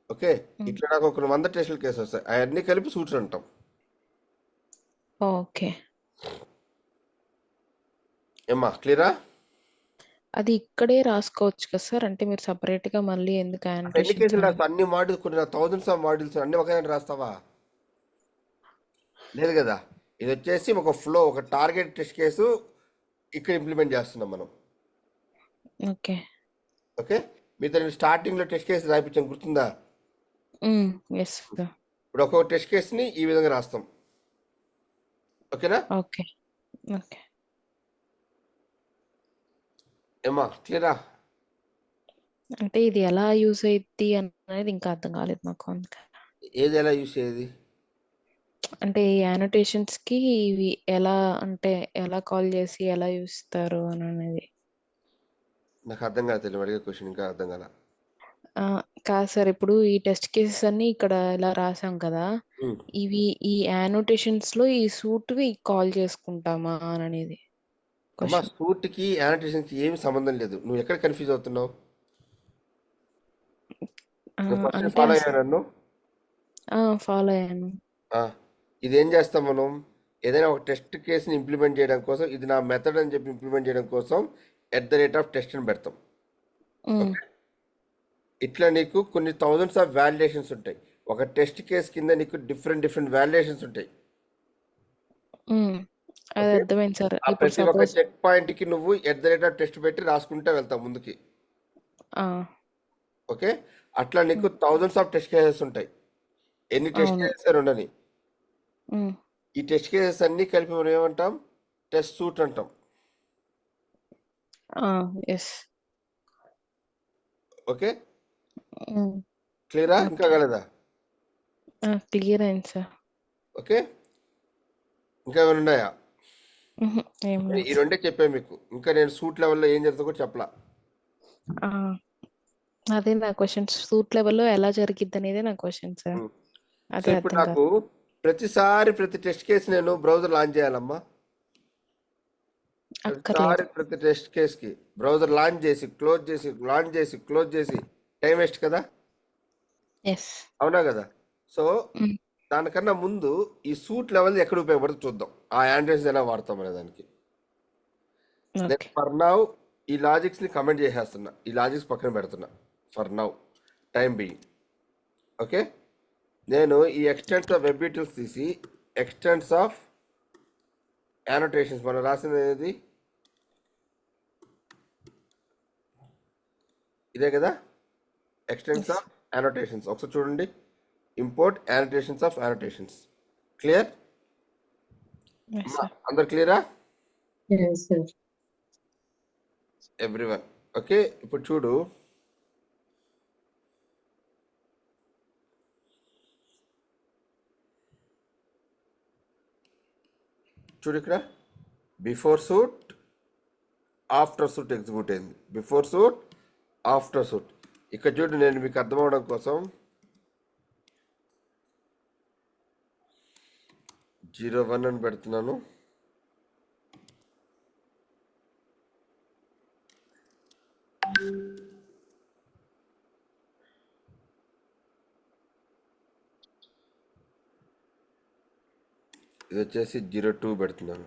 ఓకే, ఇట్లా నాకు ఒక 100 టెస్టుల కేసు వస్తాయి, అవన్నీ కలిపి సూట్స్ అంటాం. ఓకే. ఏమ్మా క్లియరా? అది ఇక్కడే రాసుకోవచ్చు కదా సార్? అంటే మీరు సెపరేట్‌గా మళ్ళీ ఎందుకు అసలు ఎన్ని యానోటేషన్స్ కేసులు అని? రాస్తావు? అన్ని మాడ్యూల్స్, కొన్ని థౌజండ్స్ ఆఫ్ మాడ్యూల్స్ అన్ని ఒకే రాస్తావా? లేదు కదా. ఇది వచ్చేసి ఒక ఫ్లో, ఒక టార్గెట్ టెస్ట్ కేసు ఇక్కడ ఇంప్లిమెంట్ చేస్తున్నాం మనం. ఓకే. ఓకే, మీతో నేను స్టార్టింగ్లో టెస్ట్ కేసు రాయించాను, గుర్తుందా? Yes sir. ఇప్పుడు ఒక్కొక్క టెస్ట్ కేసుని ఈ విధంగా రాస్తాం. ఓకేనా? ఓకే. ఓకే. ఏమ్మా క్లియరా? అంటే ఇది ఎలా యూజ్ అయిద్ది అనేది ఇంకా అర్థం కాలేదు నాకు అందుకని. ఏది ఎలా యూస్ అయ్యేది? అంటే ఈ యానోటేషన్స్‌కి ఇవి ఎలా, అంటే ఎలా కాల్ చేసి ఎలా యూజ్ ఇస్తారు అనేది. నాకు అర్థం కాదు, తెలియదు అడిగే క్వశ్చన్ ఇంకా అర్థం కాల. కాదు సార్, ఇప్పుడు ఈ టెస్ట్ కేసెస్ అన్నీ ఇక్కడ ఇలా రాసాం కదా! ఇవి ఈ యానోటేషన్స్‌లో ఈ సూట్‌వి కాల్ చేసుకుంటామా అనేది అమ్మా, క్వెషన్. సూట్కి యానోటేషన్కి ఏమి సంబంధం లేదు. నువ్వు ఎక్కడ కన్ఫ్యూజ్ అవుతున్నావు? నువ్వు ఫస్ట్ అంటే ఫాలో అయ్యా నన్ను. ఫాలో అయ్యాను. ఇది ఏం చేస్తాం మనం? ఏదైనా ఒక టెస్ట్ కేసుని ఇంప్లిమెంట్ చేయడం కోసం, ఇది నా మెథడ్ అని చెప్పి ఇంప్లిమెంట్ చేయడం కోసం @టెస్ట్ అని పెడతాం. హ్మ్. ఓకే, ఇట్లా నీకు కొన్ని థౌజండ్స్ ఆఫ్ వ్యాలిడేషన్స్ ఉంటాయి. ఒక టెస్ట్ కేసు కింద నీకు డిఫరెంట్ వ్యాలిడేషన్స్ ఉంటాయి. అది ఓకే, అర్థమైంది సార్. ఆ ఇప్పుడు ప్రతి ఒక్క సపోజ్ చెక్ పాయింట్కి నువ్వు @టెస్ట్ పెట్టి రాసుకుంటే వెళ్తావు ముందుకి. ఓకే, అట్లా నీకు థౌజండ్స్ ఆఫ్ టెస్ట్ కేసెస్ ఉంటాయి. ఎన్ని టెస్ట్ అవును. కేసెస్ ఉండని, ఈ టెస్ట్ కేసెస్ అన్ని కలిపి మనం ఏమంటాం? టెస్ట్ సూట్ అంటాం. ఎస్. ఓకే, క్లియరా? ఇంకా ఓకే. కాలేదా? క్లియర్ అయింది సార్. ఓకే, ఇంకా ఏమైనా ఉన్నాయా? ఏం ఈ లేదు సార్. రెండే చెప్పాను మీకు. ఇంకా నేను సూట్ లెవెల్లో ఏం జరుగుతుందో కూడా చెప్పలా. ఆ, అదే నా క్వశ్చన్. సూట్ లెవెల్లో ఎలా జరిగిద్ది అనేదే నా క్వశ్చన్ సార్. సో అదే ఇప్పుడు అర్థం నాకు కాదు. ప్రతిసారి ప్రతి టెస్ట్ కేసు నేను బ్రౌజర్ లాంచ్ చేయాలమ్మా. అక్కర్లేదు. ప్రతిసారి ప్రతి టెస్ట్ కేసుకి బ్రౌజర్ లాంచ్ చేసి క్లోజ్ చేసి లాంచ్ చేసి క్లోజ్ చేసి టైం వేస్ట్ కదా, ఎస్. అవునా కదా? సో దానికన్నా ముందు ఈ సూట్ లెవెల్ ఎక్కడ ఉపయోగపడుతుంది చూద్దాం. ఆ ఆండ్రాయిడ్స్ ఎలా వాడతాం అనే దానికి. నేను ఓకే. ఫర్ నౌ ఈ లాజిక్స్ని కమెంట్ చేసేస్తున్నా, ఈ లాజిక్స్ పక్కన పెడుతున్నా for now, time being. Okay, నేను ఈ ఎక్స్టెంట్స్ ఆఫ్ వెబ్ డీటెయిల్స్ తీసి ఎక్స్టెంట్స్ ఆఫ్ యానోటేషన్స్ మనం రాసింది ఏది? ఇదే కదా, ఎక్స్టెంట్స్ ఎస్. Of annotations. ఒకసారి చూడండి, import annotations of annotations. Clear? Yes sir. అందరు క్లియరా? Yes, sir. ఎవ్రీవన్. ఓకే, ఇప్పుడు చూడు, ఇక్కడ before suite after suite execute అయింది. Before suite after suite. ఇక్కడ చూడు, నేను మీకు అర్థం అవడం కోసం 01 అని పెడుతున్నాను. ఇది వచ్చేసి 02 పెడుతున్నాను.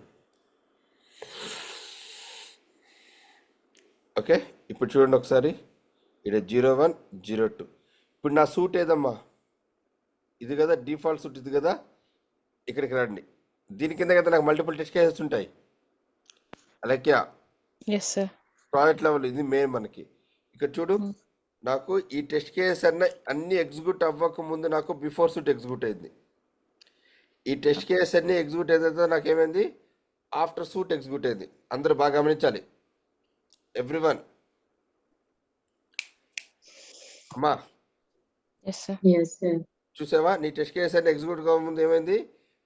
ఓకే, ఇప్పుడు చూడండి ఒకసారి, ఇక్కడ 01 02. ఇప్పుడు నా సూట్ ఏదమ్మా? ఇది కదా డిఫాల్ట్ సూట్, ఇది కదా. ఇక్కడికి రండి, దీని కింద కదా నాకు మల్టిపుల్ టెస్ట్ కేసెస్ ఉంటాయి. అలాగే ఎస్ సార్. ప్రాజెక్ట్ లెవెల్ ఇది మెయిన్ మనకి. ఇక్కడ చూడు, నాకు ఈ టెస్ట్ కేసెస్ అన్ని ఎగ్జిక్యూట్ అవ్వక ముందు నాకు బిఫోర్ సూట్ ఎగ్జిక్యూట్ అయింది. ఈ టెస్ట్ కేసెస్ అన్ని ఎగ్జిక్యూట్ అయిన తర్వాత నాకేమైంది? ఆఫ్టర్ సూట్ ఎగ్జిక్యూట్ అయింది. అందరూ బాగా గమనించాలి, ఎవ్రీవన్. అమ్మా ఎస్ సార్. Yes, sir. చూసావా, నీ టెస్ట్ కేసెస్ అన్ని ఎగ్జిక్యూట్ కాకముందు ఏమైంది?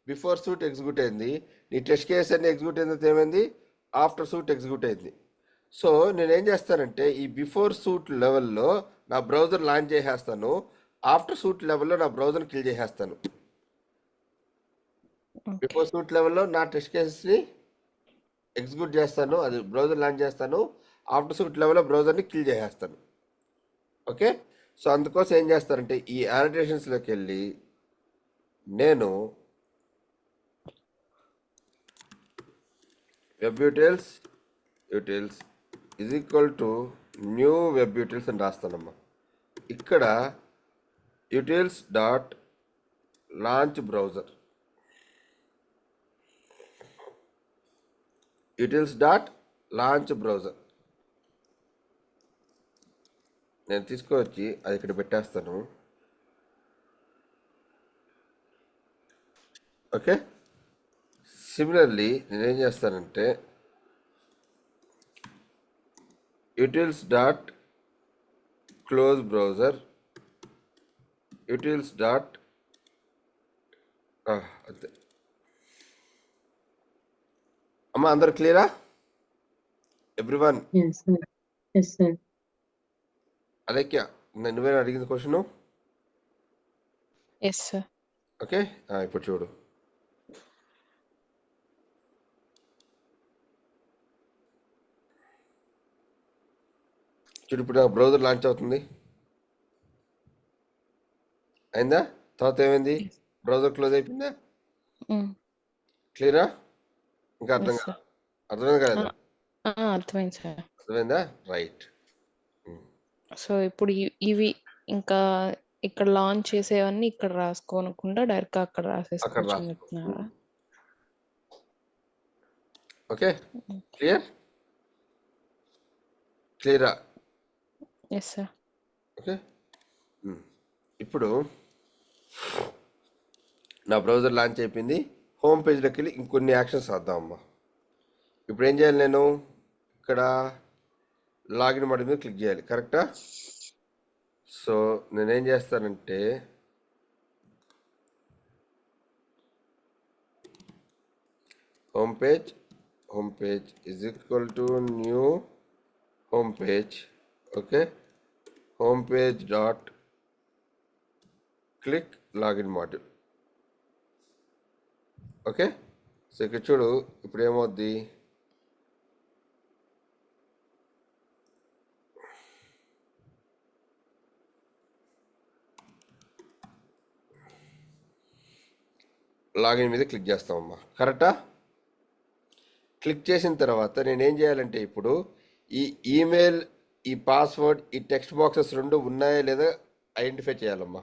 బిఫోర్ సూట్ ఎగ్జిక్యూట్ అయింది. నీ టెస్ట్ కేసెస్ అన్ని ఎగ్జిక్యూట్ అయిన తర్వాత ఏమైంది? ఆఫ్టర్ సూట్ ఎగ్జిక్యూట్ అయింది. సో నేనేం చేస్తానంటే ఈ బిఫోర్ సూట్ లెవెల్లో నా బ్రౌజర్ లాంచ్ చేసేస్తాను, ఆఫ్టర్ సూట్ లెవెల్లో నా బ్రౌజర్ని కిల్ చేసేస్తాను. బిఫోర్ సూట్ లెవెల్లో నా టెస్ట్ కేసెస్ని ఎగ్జిక్యూట్ చేస్తాను, అది బ్రౌజర్ లాంచ్ చేస్తాను. ఆఫ్టర్ సూట్ లెవెల్లో బ్రౌజర్ని కిల్ చేసేస్తాను. ఓకే. సో అందుకోసం ఏం చేస్తారంటే ఈ యానోటేషన్స్లోకి వెళ్ళి నేను web యూటిల్స్ is equal to new web యూటిల్స్ అని రాస్తానమ్మా. ఇక్కడ యూటిల్స్ dot launch browser, utils dot launch browser నేను తీసుకువచ్చి అది ఇక్కడ పెట్టేస్తాను. ఓకే. సిమిలర్లీ నేనేం చేస్తానంటే utils dot close browser, utils dot అంతే అమ్మ. అందరు క్లియరా everyone? Yes, sir. Yes, sir. Alekhya, నువ్వేనా అడిగింది క్వశ్చను? Yes sir. ఓకే. ఇప్పుడు చూడు, ఇప్పుడు నా బ్రౌజర్ లాంచ్ అవుతుంది. అయిందా? తర్వాత ఏమైంది? బ్రౌజర్ క్లోజ్ అయిపోయిందా? క్లియరా? ఇంకా అర్థం ఎస్ కాదా? సార్. అర్థమైంది కదా? అర్థమైంది సార్. అర్థమైందా? రైట్. సో ఇప్పుడు ఇవి ఇంకా ఇక్కడ లాంచ్ చేసేవన్నీ ఇక్కడ రాసుకోనకుండా డైరెక్ట్ అక్కడ అక్కడ రాసేసుకోవచ్చు అని రాసుకో. చెప్తున్నారా? ఓకే. క్లియర్? క్లియరా? Yes sir. ఓకే. ఇప్పుడు నా బ్రౌజర్ లాంచ్ అయిపోయింది. హోమ్ పేజ్లోకి వెళ్ళి ఇంకొన్ని యాక్షన్స్ రాద్దామమ్మా. ఇప్పుడు ఏం చేయాలి? నేను ఇక్కడ లాగిన్ బటన్ మీద క్లిక్ చేయాలి. కరెక్టా? సో నేనేం చేస్తానంటే home page is equal to new home page. Okay. Home page dot click login module. Okay. So ఇక్కడ చూడు, ఇప్పుడు ఏమవుద్ది? లాగిన్ మీద క్లిక్ చేస్తామమ్మా. కరెక్టా? క్లిక్ చేసిన తర్వాత నేనేం చేయాలంటే ఇప్పుడు ఈ ఈమెయిల్, ఈ పాస్వర్డ్, ఈ టెక్స్ట్ బాక్సెస్ రెండు ఉన్నాయా లేదా ఐడెంటిఫై చేయాలమ్మా.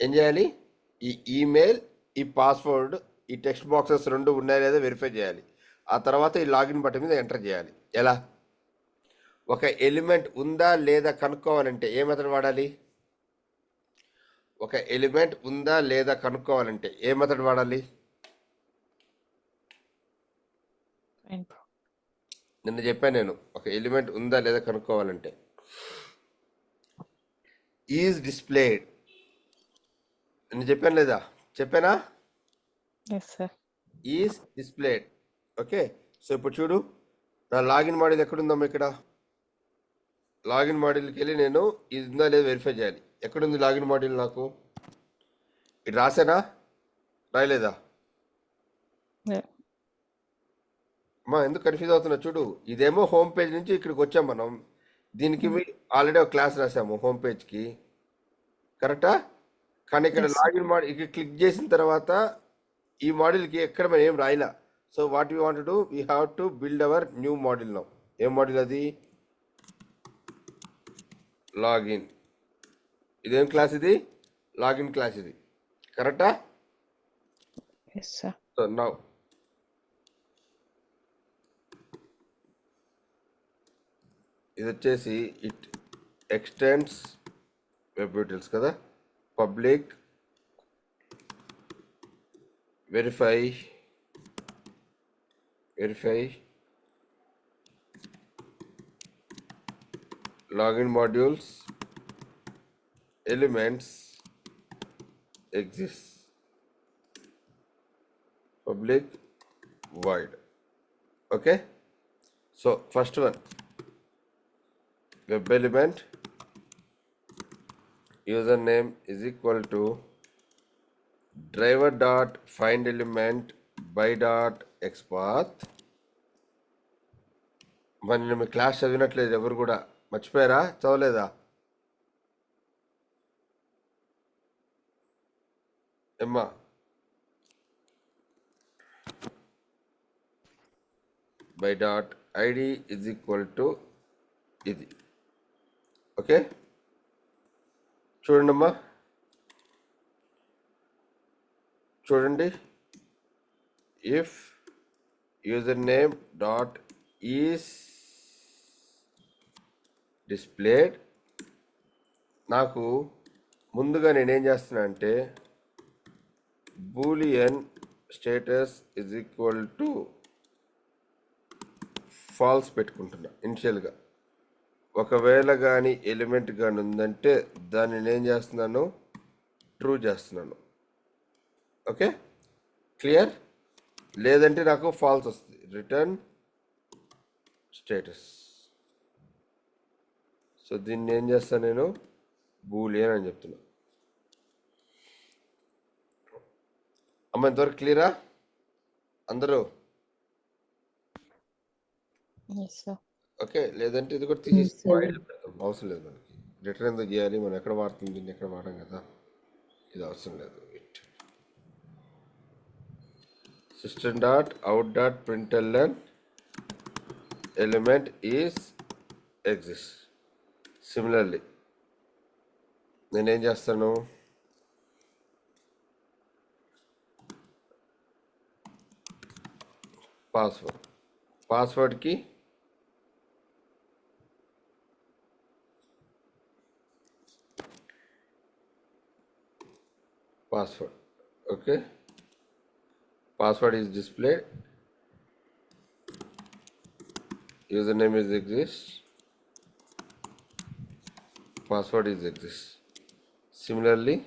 ఏం చేయాలి? ఈ ఈమెయిల్, ఈ పాస్వర్డ్, ఈ టెక్స్ట్ బాక్సెస్ రెండు ఉన్నాయా లేదా వెరిఫై చేయాలి. ఆ తర్వాత ఈ లాగిన్ బటన్ మీద ఎంటర్ చేయాలి. ఎలా? ఒక ఎలిమెంట్ ఉందా లేదా కనుక్కోవాలంటే ఏ మెథడ్ వాడాలి? ఒక ఎలిమెంట్ ఉందా లేదా కనుక్కోవాలంటే ఏ మెథడ్ వాడాలి? నిన్న చెప్పాను నేను, ఒక ఎలిమెంట్ ఉందా లేదా కనుక్కోవాలంటే ఈజ్ డిస్ప్లేడ్. నిన్న చెప్పాను లేదా? చెప్పానా? Yes sir. Is displayed. Okay. So ఇప్పుడు చూడు, నా లాగిన్ మాడ్యూల్ ఎక్కడుందమ్మా? ఇక్కడ లాగిన్ మాడ్యూల్కి వెళ్ళి నేను ఇది ఉందా లేదా వెరిఫై చేయాలి. ఎక్కడుంది లాగిన్ మాడ్యూల్? నాకు ఇది రాసానా? రాయలేదా? అమ్మా ఎందుకు కన్ఫ్యూజ్ అవుతున్నా? చూడు, ఇదేమో హోమ్ పేజ్ నుంచి ఇక్కడికి వచ్చాం మనం. దీనికి ఆల్రెడీ ఒక క్లాస్ రాసాము హోమ్ పేజ్కి. కరెక్టా? కానీ ఇక్కడ లాగిన్ మాడ్యూల్ ఇక్కడ క్లిక్ చేసిన తర్వాత ఈ మాడ్యూల్కి ఎక్కడ మనం ఏం రాయలా. So what you want to we have to build our new module now. ఏం మాడ్యూల్ అది? లాగిన్. ఇదేం క్లాస్? ఇది లాగిన్ క్లాస్. ఇది కరెక్టా? Yes sir. సో నౌ ఇది వచ్చేసి ఇట్ ఎక్స్టెండ్స్ వెబ్ యూటిల్స్ కదా. Public verify login modules elements exists public void. Okay. So first one, web element username is equal to driver dot find element by dot xpath. మరి నేను మీ class చదివినట్లేదు, ఎవరు కూడా మర్చిపోయారా? చదవలేదా? ఎమ్మా by dot ID is equal to ఇది. Okay, చూడండి అమ్మా, చూడండి. If user name dot is displayed, నాకు ముందుగా నేనేం చేస్తున్నా అంటే boolean status is equal to false పెట్టుకుంటున్నా ఇనిషియల్గా. ఒకవేళ కానీ ఎలిమెంట్ కానీ ఉందంటే దాన్ని నేను చేస్తున్నాను, ట్రూ చేస్తున్నాను. Okay, clear? లేదంటే నాకు ఫాల్స్ వస్తుంది. Return status. సో దీన్ని ఏం చేస్తాను నేను, బూలియన్ అని చెప్తున్నా. అమ్మ ఇంతవరకు క్లియరా అందరూ? Yes sir. ఓకే, లేదంటే ఇది కూడా Yes, తీసేసి sir. వాయిడ్ పెడతాం, అవసరం లేదు మనకి. రిటర్న్ ఎందుకు చేయాలి, మనం ఎక్కడ వాడుతుంది దీన్ని, ఎక్కడ వాడాం కదా, ఇది అవసరం లేదు. System dot out dot println element is exist. Similarly నేనేం చేస్తాను, పాస్వర్డ్కి password. Okay, password is displayed, username is exist, password is exist. Similarly,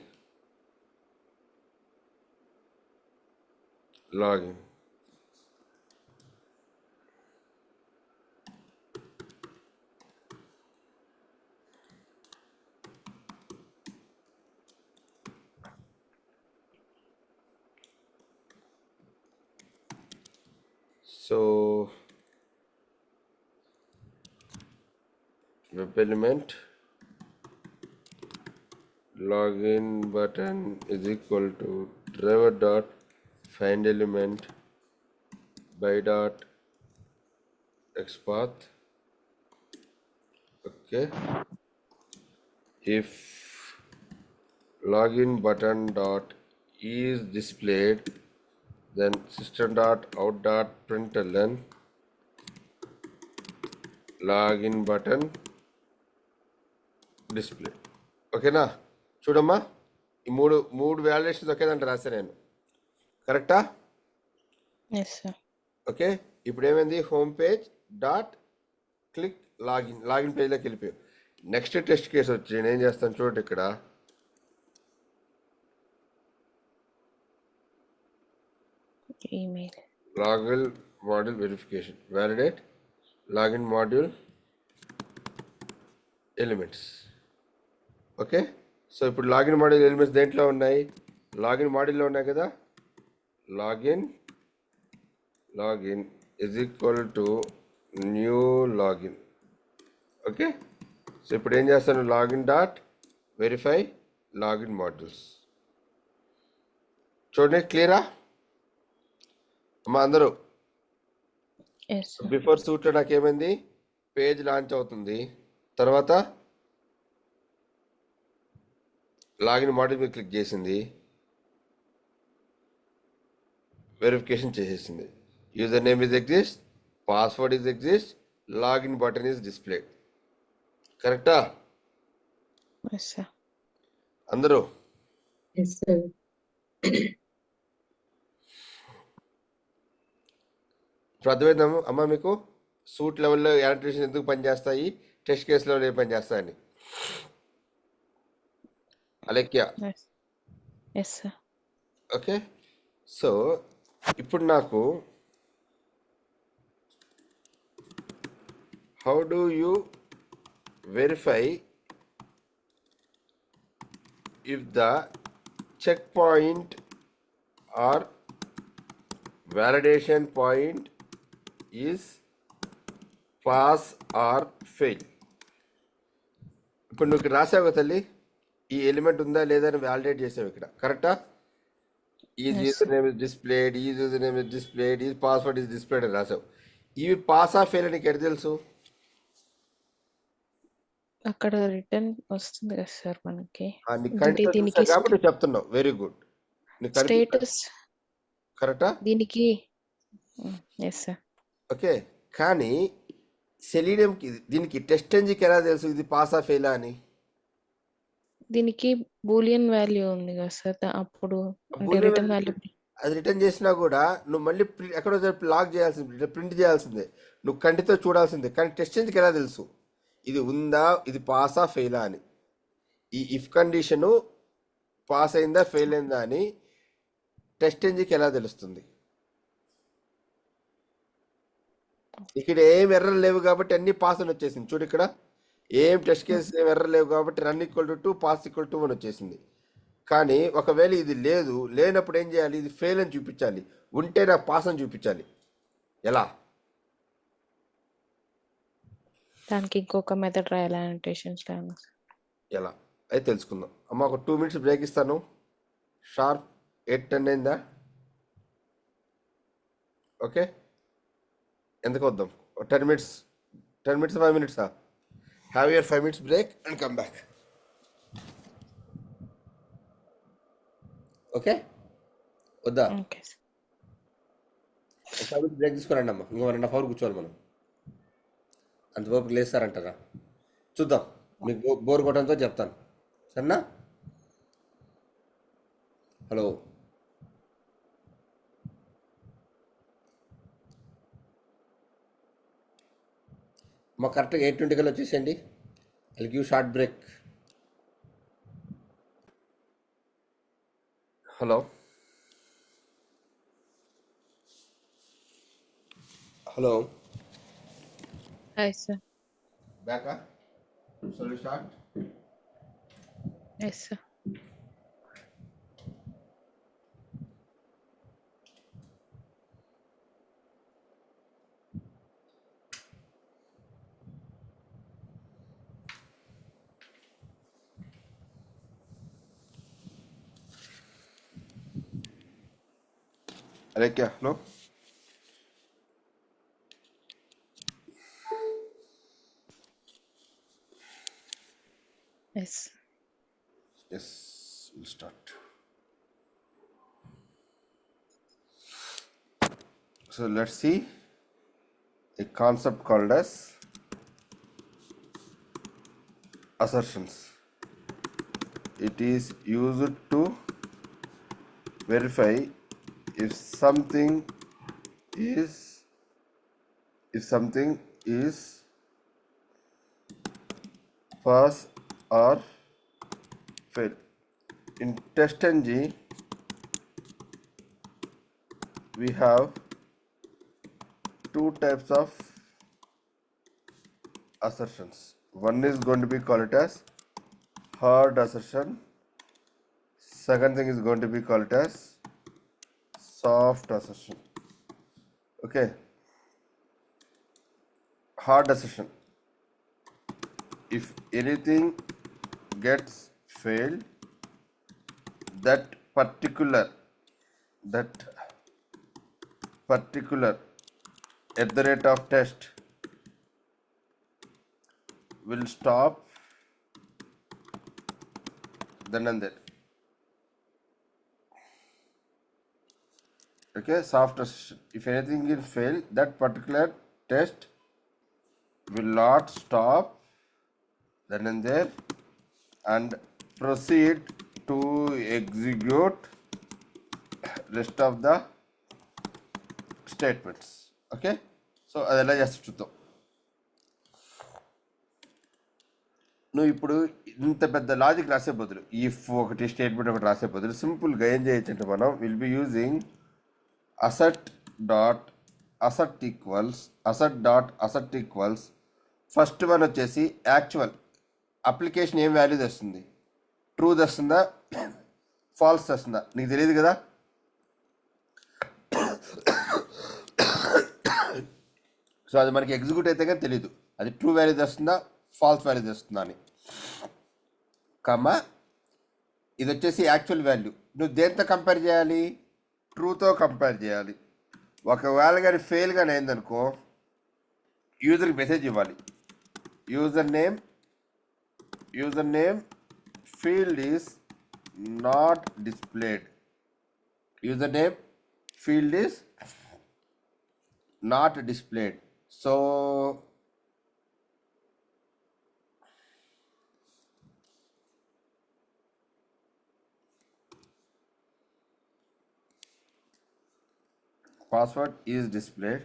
login. So web element login button is equal to driver dot find element by dot xpath. Okay, if login button dot is displayed, then system dot out dot println login button display. ఓకేనా? చూడమ్మా, ఈ మూడు validations ఒకేదంటే రాసా నేను, కరెక్టా? Yes sir. Okay, ఇప్పుడు ఏమైంది, home page dot click login పేజ్లోకి వెళ్ళిపోయాం. నెక్స్ట్ టెస్ట్ కేసు వచ్చి నేను ఏం చేస్తాను చూడండి, ఇక్కడ email login module verification, validate login module elements. Okay, so ఇప్పుడు లాగిన్ మాడ్యూల్ ఎలిమెంట్స్ దేంట్లో ఉన్నాయి, లాగిన్ మాడ్యూల్లో ఉన్నాయి కదా. Login is equal to new login. Okay, so ఇప్పుడు ఏం చేస్తాను, login dot verify login modules. చూడండి, క్లియరా అమ్మా అందరూ? Yes sir. బిఫోర్ సూట్లో నాకు ఏమైంది, పేజ్ లాంచ్ అవుతుంది, తర్వాత లాగిన్ మాడ్యూల్ మీద క్లిక్ చేసింది, వెరిఫికేషన్ చేసేసింది. User name is exist, password is exist, login button is displayed. కరెక్టా ఎస్ సార్. అందరూ? Yes, sir. ఇప్పుడు అర్థమైందాము అమ్మా మీకు, సూట్ లెవెల్లో యానిటేషన్ ఎందుకు పనిచేస్తాయి, టెస్ట్ కేసు లెవెల్ ఏం పనిచేస్తాయని? అలెక్యా? Yes sir. ఓకే, సో ఇప్పుడు నాకు how do you verify if the checkpoint or validation point is pass or fail. ఇప్పుడు నువ్వు ఇక్కడ రాసావు తల్లి, ఈ ఎలిమెంట్ ఉందా లేదా అని వ్యాలిడేట్ చేసావు ఇక్కడ, కరెక్టా? Is yes user name is displayed, is user name is displayed, is password is displayed అని రాసావు. ఇవి పాస్ ఆ ఫెయిల్ అని నీకు ఎట్లా తెలుసు? అక్కడ రిటర్న్ వస్తుంది కదా సార్ మనకి. నీ అంటే కంటితో దీనికి చూసావు కాబట్టి నువ్వు చెప్తున్నావు. Very good. నీకు కనిపిస్తుంది స్టేటస్ కరెక్టా? దీనికి ఎస్ సార్. ఓకే. కానీ సెలీనియంకి దీనికి టెస్ట్ ఎంజిన్కి ఎలా తెలుసు ఇది పాస్ ఆ ఫెయిలా అని? దీనికి బూలియన్ వాల్యూ ఉంది కదా సార్. అప్పుడు అంటే బూలియన్ రిటర్న్ వాల్యూ అది రిటర్న్ చేసినా కూడా నువ్వు మళ్ళీ ఎక్కడో లాక్ చేయాల్సింది, ప్రింట్ చేయాల్సిందే, నువ్వు కంటితో చూడాల్సిందే. కానీ టెస్ట్ ఎంజిన్కి ఎలా తెలుసు ఇది ఉందా, ఇది పాసా ఫెయిలా అని? ఈ ఇఫ్ కండిషను పాస్ అయిందా ఫెయిల్ అయిందా అని టెస్ట్ ఎంజిన్కి ఎలా తెలుస్తుంది? ఇక్కడ ఏం ఎర్రర్ లేవు కాబట్టి అన్ని పాస్ అని వచ్చేసింది. చూడు ఇక్కడ ఏం టెస్ట్ కేసెస్ ఏం ఎర్రర్ లేవు కాబట్టి run equal to 2, pass equal to 1 వచ్చేసింది. కానీ ఒకవేళ ఇది లేనప్పుడు ఏం చేయాలి? ఇది ఫెయిల్ అని చూపించాలి, ఉంటే నాకు పాస్ అని చూపించాలి. ఎలా? దానికి ఇంకొక మెథడ్ రాయాలి annotations లాగా. ఎలా అయితే తెలుసుకుందాం. అమ్మ ఒక 2 minutes బ్రేక్ ఇస్తాను. షార్ప్ 8:10 అయిందా? ఓకే, ఎందుకు వద్దాం? 10 minutes 5 minutes. Have your 5 minutes break and come back. Okay వద్దా? Okay sir. 5 minutes బ్రేక్ తీసుకోరండి అమ్మ. ఇంకో 1.5 hours కూర్చోవాలి మనం. అంతవరకు లేస్తారంటారా? చూద్దాం. మీకు బోర్ కొట్టడంతో చెప్తాను, సరేనా? హలో, మా కరెక్ట్గా 8:20 కల్లా వచ్చేసేయండి. I give short break. Hello hello, hi sir. బ్యాకా? Shall we start? Yes sir. अरे क्या? No yes yes, we'll start. So let's see a concept called as assertions. It is used to verify if something is pass or fail. In TestNG we have 2 types of assertions. One is going to be called as hard assertion. Second thing is going to be called as soft assertion. Okay, hard assertion: if anything gets failed, that particular at the rate of test will stop then and there. Okay, soft assertion: if anything will fail, that particular test will not stop then and there and proceed to execute rest of the statements. Okay, so అదెలా చేస్తా చూద్దాం. నువ్వు ఇప్పుడు ఇంత పెద్ద logic రాసే బదులు, if ఒకటి స్టేట్మెంట్ ఒకటి రాసే బదులు సింపుల్గా ఏం చేయొచ్చు అంటే మనం will be using assert dot assert equals first one వచ్చేసి యాక్చువల్ అప్లికేషన్ ఏం వాల్యూ తెస్తుంది, ట్రూ తెస్తుందా ఫాల్స్ తెస్తుందా నీకు తెలియదు కదా. సో అది మనకి ఎగ్జిక్యూట్ అయితే కానీ తెలియదు అది ట్రూ వాల్యూ తెస్తుందా ఫాల్స్ వాల్యూ తెస్తుందా అని. కమా ఇది వచ్చేసి యాక్చువల్ వాల్యూ. నువ్వు దేంతో కంపేర్ చేయాలి? ట్రూతో కంపేర్ చేయాలి. ఒకవేళ కానీ ఫెయిల్ కానీ అయిందనుకో యూజర్కి మెసేజ్ ఇవ్వాలి. User name field is not displayed. User name field is not displayed. So password is displayed.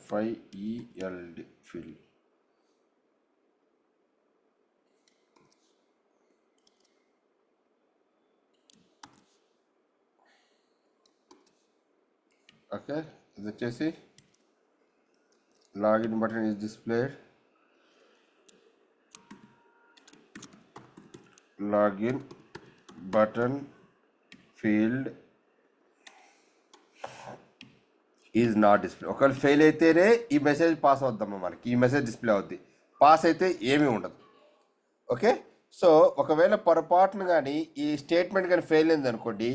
FIELD field. Okay, ఇది వచ్చేసి login button is displayed. Login button field is not display. ఒకవేళ fail అయితేనే ఈ message pass అవుద్దమ్మా, మనకి ఈ message display అవుద్ది. Pass అయితే ఏమీ ఉండదు. ఓకే, సో ఒకవేళ పొరపాటున కానీ ఈ స్టేట్మెంట్ కానీ ఫెయిల్ అయింది అనుకోండి,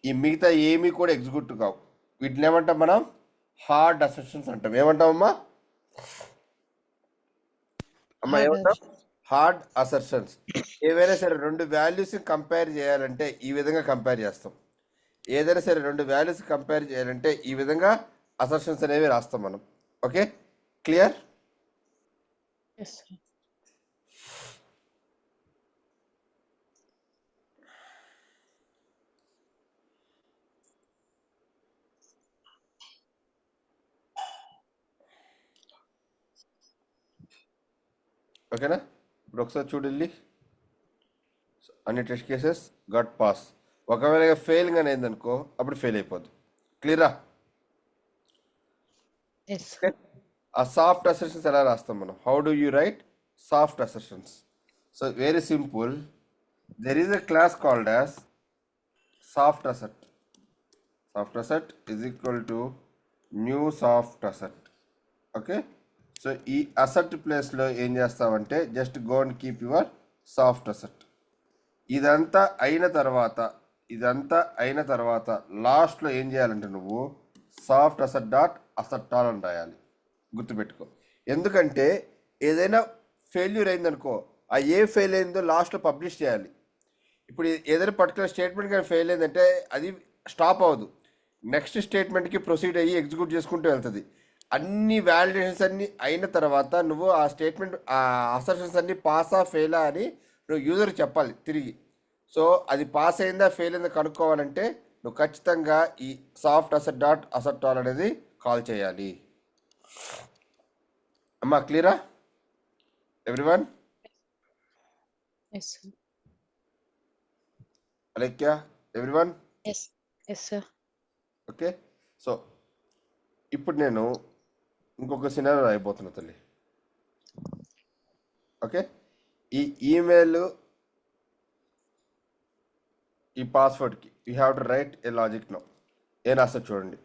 ఈ మిగతా ఏమీ కూడా ఎగ్జిక్యూట్ కావు. వీటిని ఏమంటాం మనం? హార్డ్ అసెప్షన్స్ అంటాం. ఏమంటామమ్మా? అమ్మా ఏమంటాం? Hard assertions. ఏవైనా సరే రెండు వాల్యూస్ కంపేర్ చేయాలంటే ఈ విధంగా కంపేర్ చేస్తాం. ఏదైనా సరే రెండు వాల్యూస్ కంపేర్ చేయాలంటే ఈ విధంగా అసర్షన్స్ అనేవి రాస్తాం మనం. Okay, clear? Yes, sir. ఓకేనా? ఇప్పుడు ఒకసారి చూడండి, అన్ని టెస్ట్ కేసెస్ గట్ పాస్. ఒకవేళ ఫెయిల్ కానీ అయిందనుకో అప్పుడు ఫెయిల్ అయిపోద్ది. క్లియరా? Yes, sir. ఆ సాఫ్ట్ అసెషన్స్ ఎలా రాస్తాం మనం? How do you right soft అసెషన్స్? So very simple. There is a class called as soft asset. Soft asset is equal to new soft asset. Okay, so ఈ అసెట్ ప్లేస్లో ఏం చేస్తామంటే just go and keep your soft asset. ఇదంతా అయిన తర్వాత లాస్ట్లో ఏం చేయాలంటే నువ్వు సాఫ్ట్ అసెట్ డాట్ అసెట్టాల్ అని రాయాలి. గుర్తుపెట్టుకో, ఎందుకంటే ఏదైనా ఫెయిల్యూర్ అయిందనుకో ఆ ఏ ఫెయిల్ అయిందో లాస్ట్లో పబ్లిష్ చేయాలి. ఇప్పుడు ఏదైనా పర్టికులర్ స్టేట్మెంట్ కానీ ఫెయిల్ అయిందంటే అది స్టాప్ అవ్వదు, నెక్స్ట్ స్టేట్మెంట్కి ప్రొసీడ్ అయ్యి ఎగ్జిక్యూట్ చేసుకుంటూ వెళ్తుంది. అన్ని వ్యాలిడేషన్స్ అన్నీ అయిన తర్వాత నువ్వు ఆ స్టేట్మెంట్ ఆ అసర్షన్స్ అన్నీ పాసా ఫెయిలా అని నువ్వు యూజర్కి చెప్పాలి తిరిగి. సో అది పాస్ అయిందా ఫెయిల్ అయిందా కనుక్కోవాలంటే నువ్వు ఖచ్చితంగా ఈ సాఫ్ట్ అసెట్ డాట్ అసెట్టాల్ అనేది కాల్ చేయాలి. అమ్మా క్లియరా everyone? Yes, sir. Alekhya everyone? Yes. Yes, sir. Okay, so ఇప్పుడు నేను ఇంకొక సినారియో రాయబోతున్నా తల్లి. ఓకే, ఈ ఈమెయిల్ ఈ పాస్వర్డ్కి you have to write a logic no. ఏం రాస్తా చూడండి.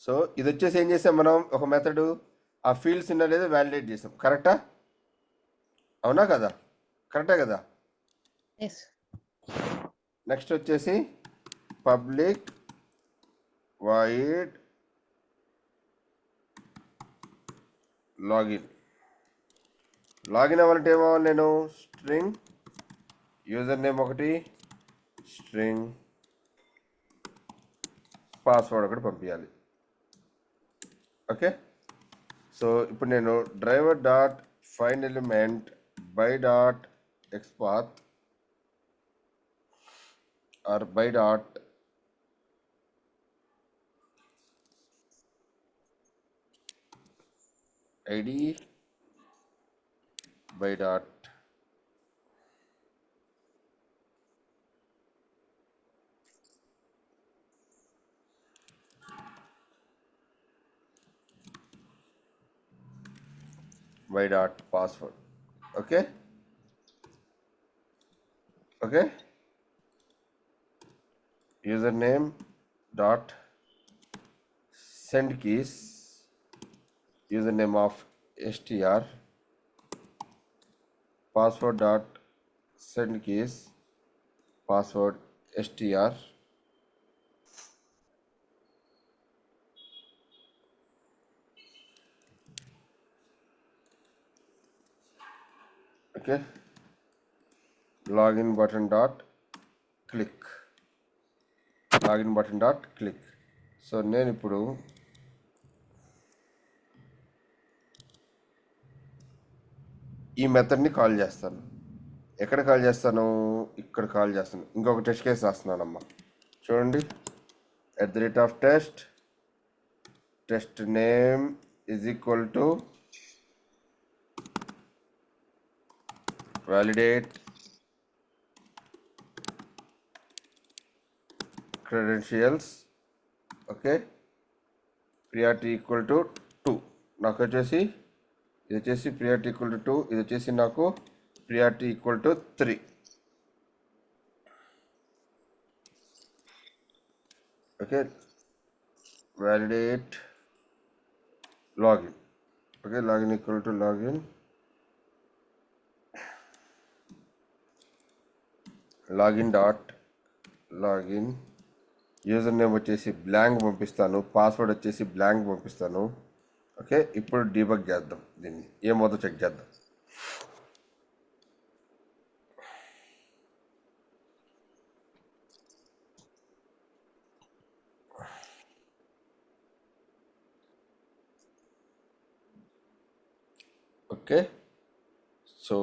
సో ఇది వచ్చేసి ఏం చేసాం మనం? ఒక మెథడు ఆ ఫీల్డ్స్ ఉన్నా లేదా వ్యాలిడేట్ చేసాం. కరెక్టా? అవునా కదా? కరెక్టే కదా? Yes. నెక్స్ట్ వచ్చేసి పబ్లిక్ వాయిడ్ లాగిన్. లాగిన్ అవ్వాలంటే ఏమవ్వాలి? నేను స్ట్రింగ్ యూజర్ నేమ్ ఒకటి, స్ట్రింగ్ పాస్వర్డ్ ఒకటి పంపించాలి. ఓకే, సో ఇప్పుడు నేను driver dot find element by dot XPath or by dot ID by dot by dot password. Okay, okay, username dot send keys, username of str password dot send keys password str. Okay, login button dot click. Login button dot click. So నేను ఇప్పుడు ఈ మెథడ్ని call చేస్తాను. ఎక్కడ call చేస్తాను? ఇక్కడ call చేస్తాను. ఇంకొక test case రాస్తున్నానమ్మా, చూడండి. @test test name is equal to validate credentials. Okay, priority equal to 2. నాకు వచ్చేసి ఇది వచ్చేసి priority ఈక్వల్ టు 2, ఇది వచ్చేసి నాకు priority equal to 3. Okay, validate login. Okay, login equal to login dot login. User name వచ్చేసి blank పంపిస్తాను, password వచ్చేసి బ్లాంక్ పంపిస్తాను. ఓకే, ఇప్పుడు డీబగ్ చేద్దాం, దీన్ని ఏమవుతుందో చెక్ చేద్దాం. ఓకే, సో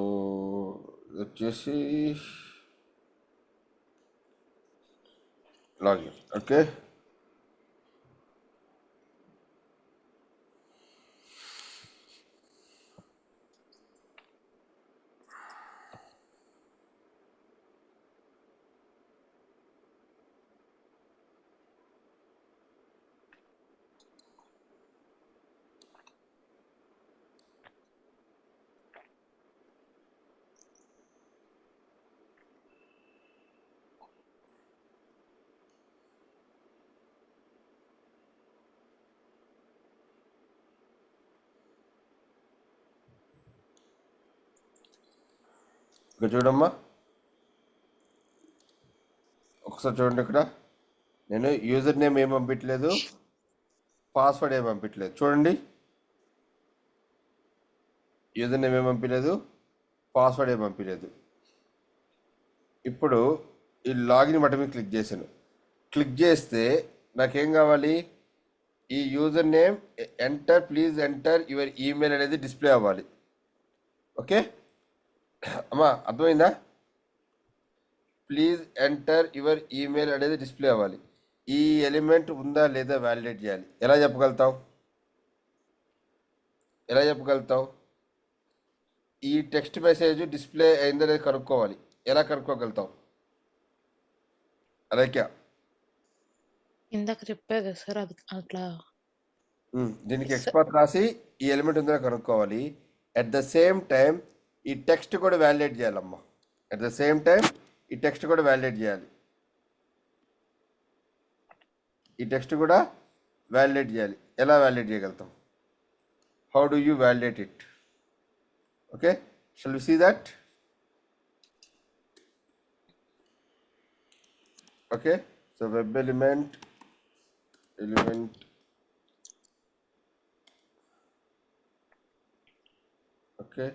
వచ్చేసి లాగిన్. ఓకే, ఇక్కడ చూడమ్మా, ఒకసారి చూడండి. ఇక్కడ నేను యూజర్ నేమ్ ఏం పంపించలేదు, పాస్వర్డ్ ఏం పంపించలేదు. చూడండి, యూజర్ నేమ్ ఏం పంపించలేదు, పాస్వర్డ్ ఏం పంపించలేదు. ఇప్పుడు ఈ లాగిన్ బటన్ మీద క్లిక్ చేశాను. క్లిక్ చేస్తే నాకేం కావాలి? ఈ user name please enter your email అనేది డిస్ప్లే అవ్వాలి. ఓకే అమ్మా, అర్థమైందా? ప్లీజ్ ఎంటర్ యువర్ ఈమెయిల్ అనేది డిస్ప్లే అవ్వాలి. ఈ ఎలిమెంట్ ఉందా లేదా వ్యాలిడేట్ చేయాలి. ఎలా చెప్పగలుగుతావు? ఈ టెక్స్ట్ మెసేజ్ డిస్ప్లే అయిందో లేదో కనుక్కోవాలి. ఎలా కనుక్కోగలుగుతావు? అలాగే ఇందాక చెప్పా కదా సార్, అది అట్లా. దీనికి ఎక్స్పర్ట్ రాసి ఈ ఎలిమెంట్ ఉందో కనుక్కోవాలి. అట్ ద సేమ్ టైం ఈ టెక్స్ట్ కూడా వ్యాలిడేట్ చేయాలమ్మా. ఎలా వ్యాలిడేట్ చేయగలుగుతాం? How do you validate it? Okay, shall we see that? Okay, so web element okay,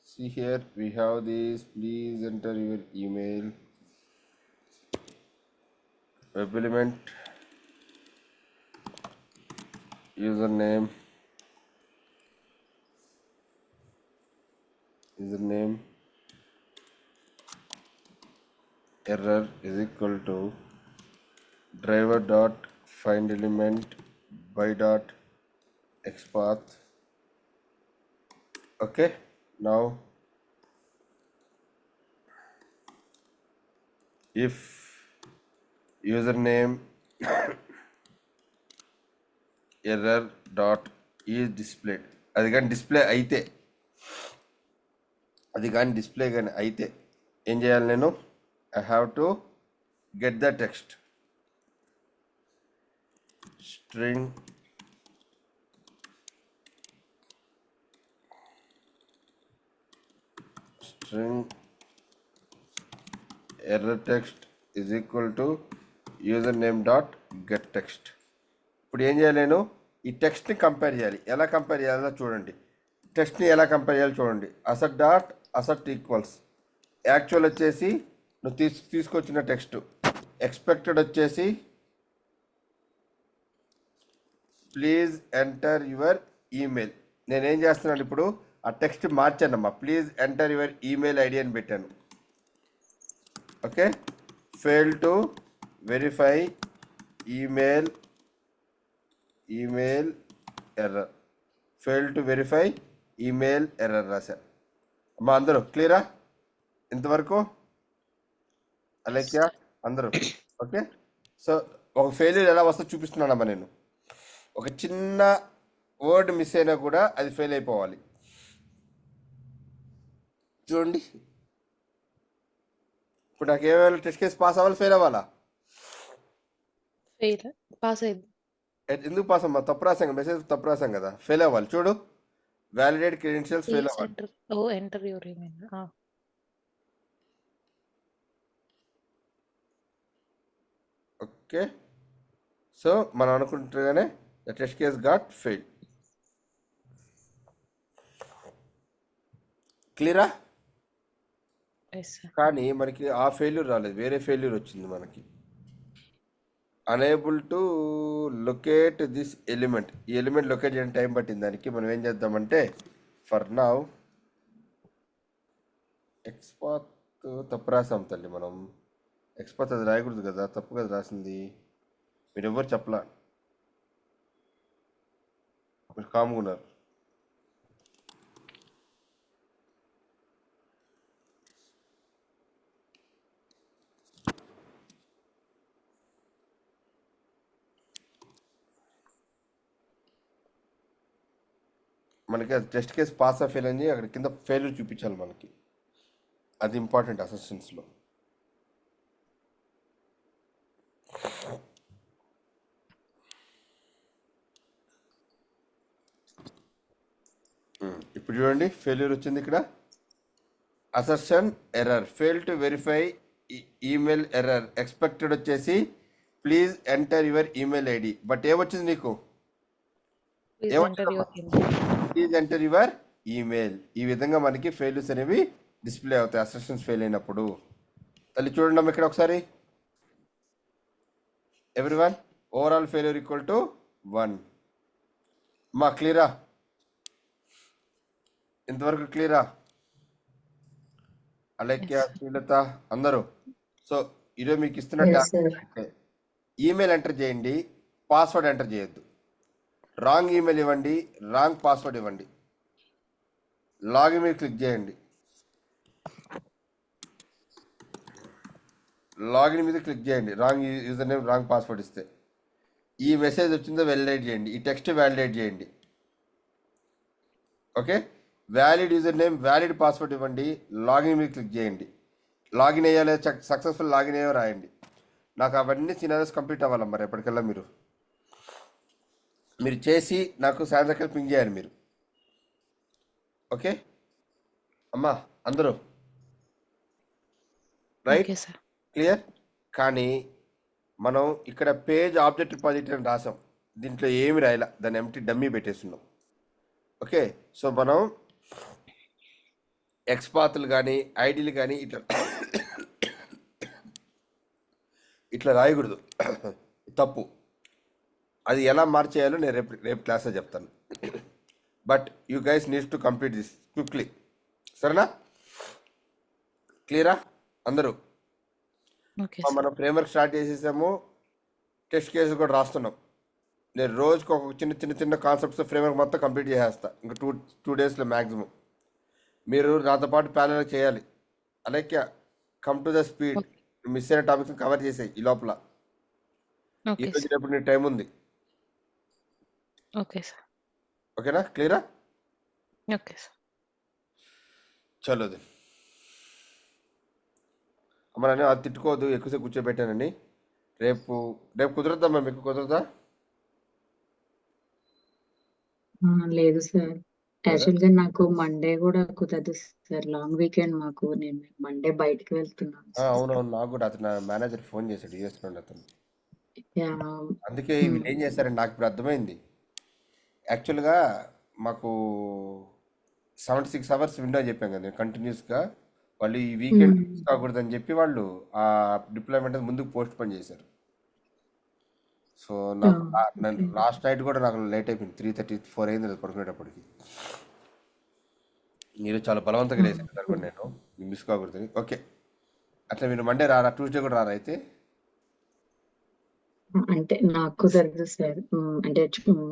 see here we have this, please enter your email. Web element username error is equal to driver dot find element by dot xpath. Okay, now if username error dot is displayed, అది కానీ display కానీ అయితే ఏం చేయాలి? నేను I have to get the text string string error text is equal to username dot get text. ఇప్పుడు ఏం చేయాలి, నేను ఈ టెక్స్ట్ని కంపేర్ చేయాలి. ఎలా కంపేర్ చేయాలో చూడండి. టెక్స్ట్ని ఎలా కంపేర్ చేయాలో చూడండి. Assert dot assert equals actual వచ్చేసి నువ్వు తీసుకొచ్చిన టెక్స్ట్, ఎక్స్పెక్టెడ్ వచ్చేసి ప్లీజ్ ఎంటర్ యువర్ ఈమెయిల్. నేనేం చేస్తున్నాను ఇప్పుడు, ఆ టెక్స్ట్ మార్చానమ్మా, please enter your email ID అని పెట్టాను. Okay, fail to verify email error, fail to verify email error రాశా. అమ్మా అందరూ క్లియరా ఇంతవరకు? అలేఖ్య అందరూ ఓకే. సో ఒక ఫెయిల్యూర్ ఎలా వస్తుందో చూపిస్తున్నానమ్మా నేను. ఒక చిన్న వర్డ్ మిస్ అయినా కూడా అది ఫెయిల్ అయిపోవాలి. చూడండి, ఇప్పుడు నాకు ఏమైనా టెస్ట్ కేసు పాస్ అవ్వాలి, ఫెయిల్ అవ్వాలా? ఫెయిల్, పాస్ అయింది. ఎందుకు పాస్ అమ్మా? తప్పు రాసాం కదా, మెసేజ్ తప్పు రాసాం కదా, ఫెయిల్ అవ్వాలి. చూడు, వ్యాలిడేట్ క్రెడెన్షియల్స్ ఫెయిల్ అవ్వాలి. Enter your email. Okay, so మనం అనుకుంటుగానే the test case got fail. క్లియరా? కానీ మనకి ఆ ఫెయిల్యూర్ రాలేదు, వేరే ఫెయిల్యూర్ వచ్చింది మనకి. Unable to locate this element. ఈ ఎలిమెంట్ లొకేట్ చేయడానికి టైం పట్టింది. దానికి మనం ఏం చేద్దామంటే, ఫర్ నౌ ఎక్స్పాత్ తప్పు రాసాం తల్లి. మనం ఎక్స్పాత్ అది రాయకూడదు కదా, తప్పు కదా రాసింది. మీరు ఎవరు చెప్పలా, మీరు కామ్గా ఉన్నారు. మనకి అది టెస్ట్ కేసు పాస్ ఆ ఫెయిల్ అని అక్కడ కింద ఫెయిల్యూర్ చూపించాలి మనకి. అది ఇంపార్టెంట్ అసెస్మెంట్స్లో. ఇప్పుడు చూడండి, ఫెయిల్యూర్ వచ్చింది ఇక్కడ. Assertion error, fail to verify email error, expected వచ్చేసి please enter your email ID. But ఏమొచ్చింది నీకు? Please enter your email. ఈ విధంగా మనకి ఫెయిల్యూర్స్ అనేవి డిస్ప్లే అవుతాయి అసెషన్స్ ఫెయిల్ అయినప్పుడు. తల్లి చూడండి అమ్మ ఇక్కడ ఒకసారి. Everyone, overall failure equal to 1. మా క్లియరా? ఇంతవరకు క్లియరా? అలేఖ్య, శ్రీలత అందరూ. సో ఈరోజు మీకు ఇస్తున్న టాస్క్, ఈమెయిల్ ఎంటర్ చేయండి, పాస్వర్డ్ ఎంటర్ చేయొద్దు. రాంగ్ ఈమెయిల్ ఇవ్వండి, రాంగ్ పాస్వర్డ్ ఇవ్వండి. లాగిన్ మీద క్లిక్ చేయండి, లాగిన్ మీద క్లిక్ చేయండి. Wrong user name, wrong password ఇస్తే ఈ మెసేజ్ వచ్చిందో వ్యాలిడేట్ చేయండి, ఈ టెక్స్ట్ వ్యాలిడేట్ చేయండి. Okay, valid user name, valid password ఇవ్వండి, లాగిన్ మీద క్లిక్ చేయండి. లాగిన్ అయ్యాలో సక్సెస్ఫుల్ లాగిన్ అయ్యో రాయండి. నాకు అవన్నీ సినారియోస్ కంప్లీట్ అవ్వాలి మరి ఎప్పటికల్లా. మీరు చేసి నాకు సాయంత్రం పింగ్ చేయాలి మీరు. ఓకే అమ్మా అందరూ రైట్? క్లియర్? కానీ మనం ఇక్కడ పేజ్ ఆబ్జెక్ట్ రిపాజిటరీ అని రాసాం, దీంట్లో ఏమి రాయాల, దాన్ని ఎంటీ డమ్మీ పెట్టేస్తున్నాం. ఓకే, సో మనం ఎక్స్పాత్లు కానీ ఐడీలు కానీ ఇట్లా రాయకూడదు, తప్పు. అది ఎలా మార్చేయాలో నేను రేపు క్లాస్లో చెప్తాను. But you guys needs to complete this quickly, సరేనా? క్లియరా అందరూ? మనం ఫ్రేమ్వర్క్ స్టార్ట్ చేసేసాము, టెస్ట్ కేసు కూడా రాస్తున్నాం. నేను రోజుకి ఒక చిన్న కాన్సెప్ట్స్ ఫ్రేమ్వర్క్ మొత్తం కంప్లీట్ చేసేస్తా, ఇంకా టూ డేస్లో మ్యాక్సిమం. మీరు నాతో పాటు ప్యానల్ చేయాలి. అలాగే come to the speed, miss అయిన టాపిక్స్ కవర్ చేసాయి ఈ లోపల. ఈరోజు రేపు నీ టైం ఉంది. Okay sir. ఓకేనా? క్లియరా? Okay sir. చలో అమ్మ, నేను అది తిట్టుకోవద్దు, ఎక్కువసేపు కూర్చోబెట్టానని. రేపు కుదరద్దమ్మా, మీకు కుదరదా? లేదు సార్. యాక్చువల్‌గా నాకు మండే గూడా కుదరదు సార్. లాంగ్ వీకెండ్ మాకు. నేను మండే బయటికి వెళ్తున్నాను సార్. అవునవును. నాకు కూడా అతను నా మేనేజర్ ఫోన్ చేశాడు యూఎస్ నుండి అతను. యాహ్! అందుకే హ్మ్. వీళ్ళు ఏం చేశారంటే నాకు ఇప్పుడు అర్థమైంది. యాక్చువల్గా మాకు 76 అవర్స్ విండో చెప్పాం కదా కంటిన్యూస్గా. వాళ్ళు ఈ వీకెండ్ హ్మ్. మిస్ కాకూడదని చెప్పి వాళ్ళు ఆ డిప్లాయ్మెంట్ ముందుకు పోస్ట్ పోన్ చేశారు. సో నాకు నేను ఓకే. లాస్ట్ నైట్ కూడా నాకు లేట్ అయిపోయింది. 3:34 అయింది అది పడుకునేటప్పటికి. మీరు చాలా బలవంతంగా లేసారు అనుకోండి నేను మిస్ కాకూడదని. ఓకే, అట్లా మీరు మండే రారా, ట్యూస్డే కూడా రారా అయితే? అంటే నాకు కుదరదు సార్. అంటే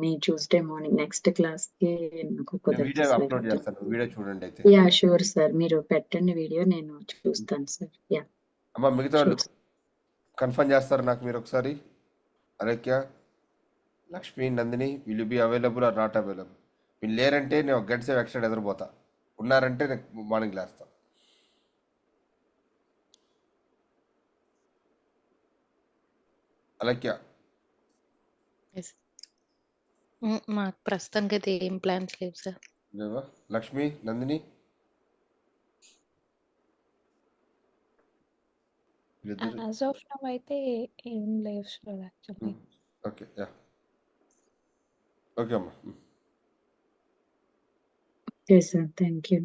మీ ట్యూస్డే మార్నింగ్ నెక్స్ట్ క్లాస్‌కి నాకు నేను కుదరదు వీడియో సార్. అప్లోడ్ చేస్తాను, వీడియో చూడండి అయితే. యాహ్! Sure sir. మీరు పెట్టండి వీడియో నేను చూస్తాను సార్. యాహ్! అమ్మ మిగతా వాళ్ళు షూర్. కన్ఫర్మ్ చేస్తారు నాకు మీరు ఒకసారి. అరేక్య, Lakshmi, Nandini, will be available or not available? మీరు లేరంటే నేను ఒక గంట సేపు ఎక్స్ట్రా ఎదురుపోతా, ఉన్నారంటే నేను మార్నింగ్ లేస్తా. అలక్య, యెస్. మాకు ప్రస్తుతానికైతే ఏం ప్లాన్స్ లేవు సార్. లేవా? లక్ష్మి, నందిని వీళ్ళిద్దరు. యాజ్ ఆఫ్ నౌ అయితే ఏం లేవు sir actually. Okay, yeah, okay అమ్మా. Okay sir. Thank you.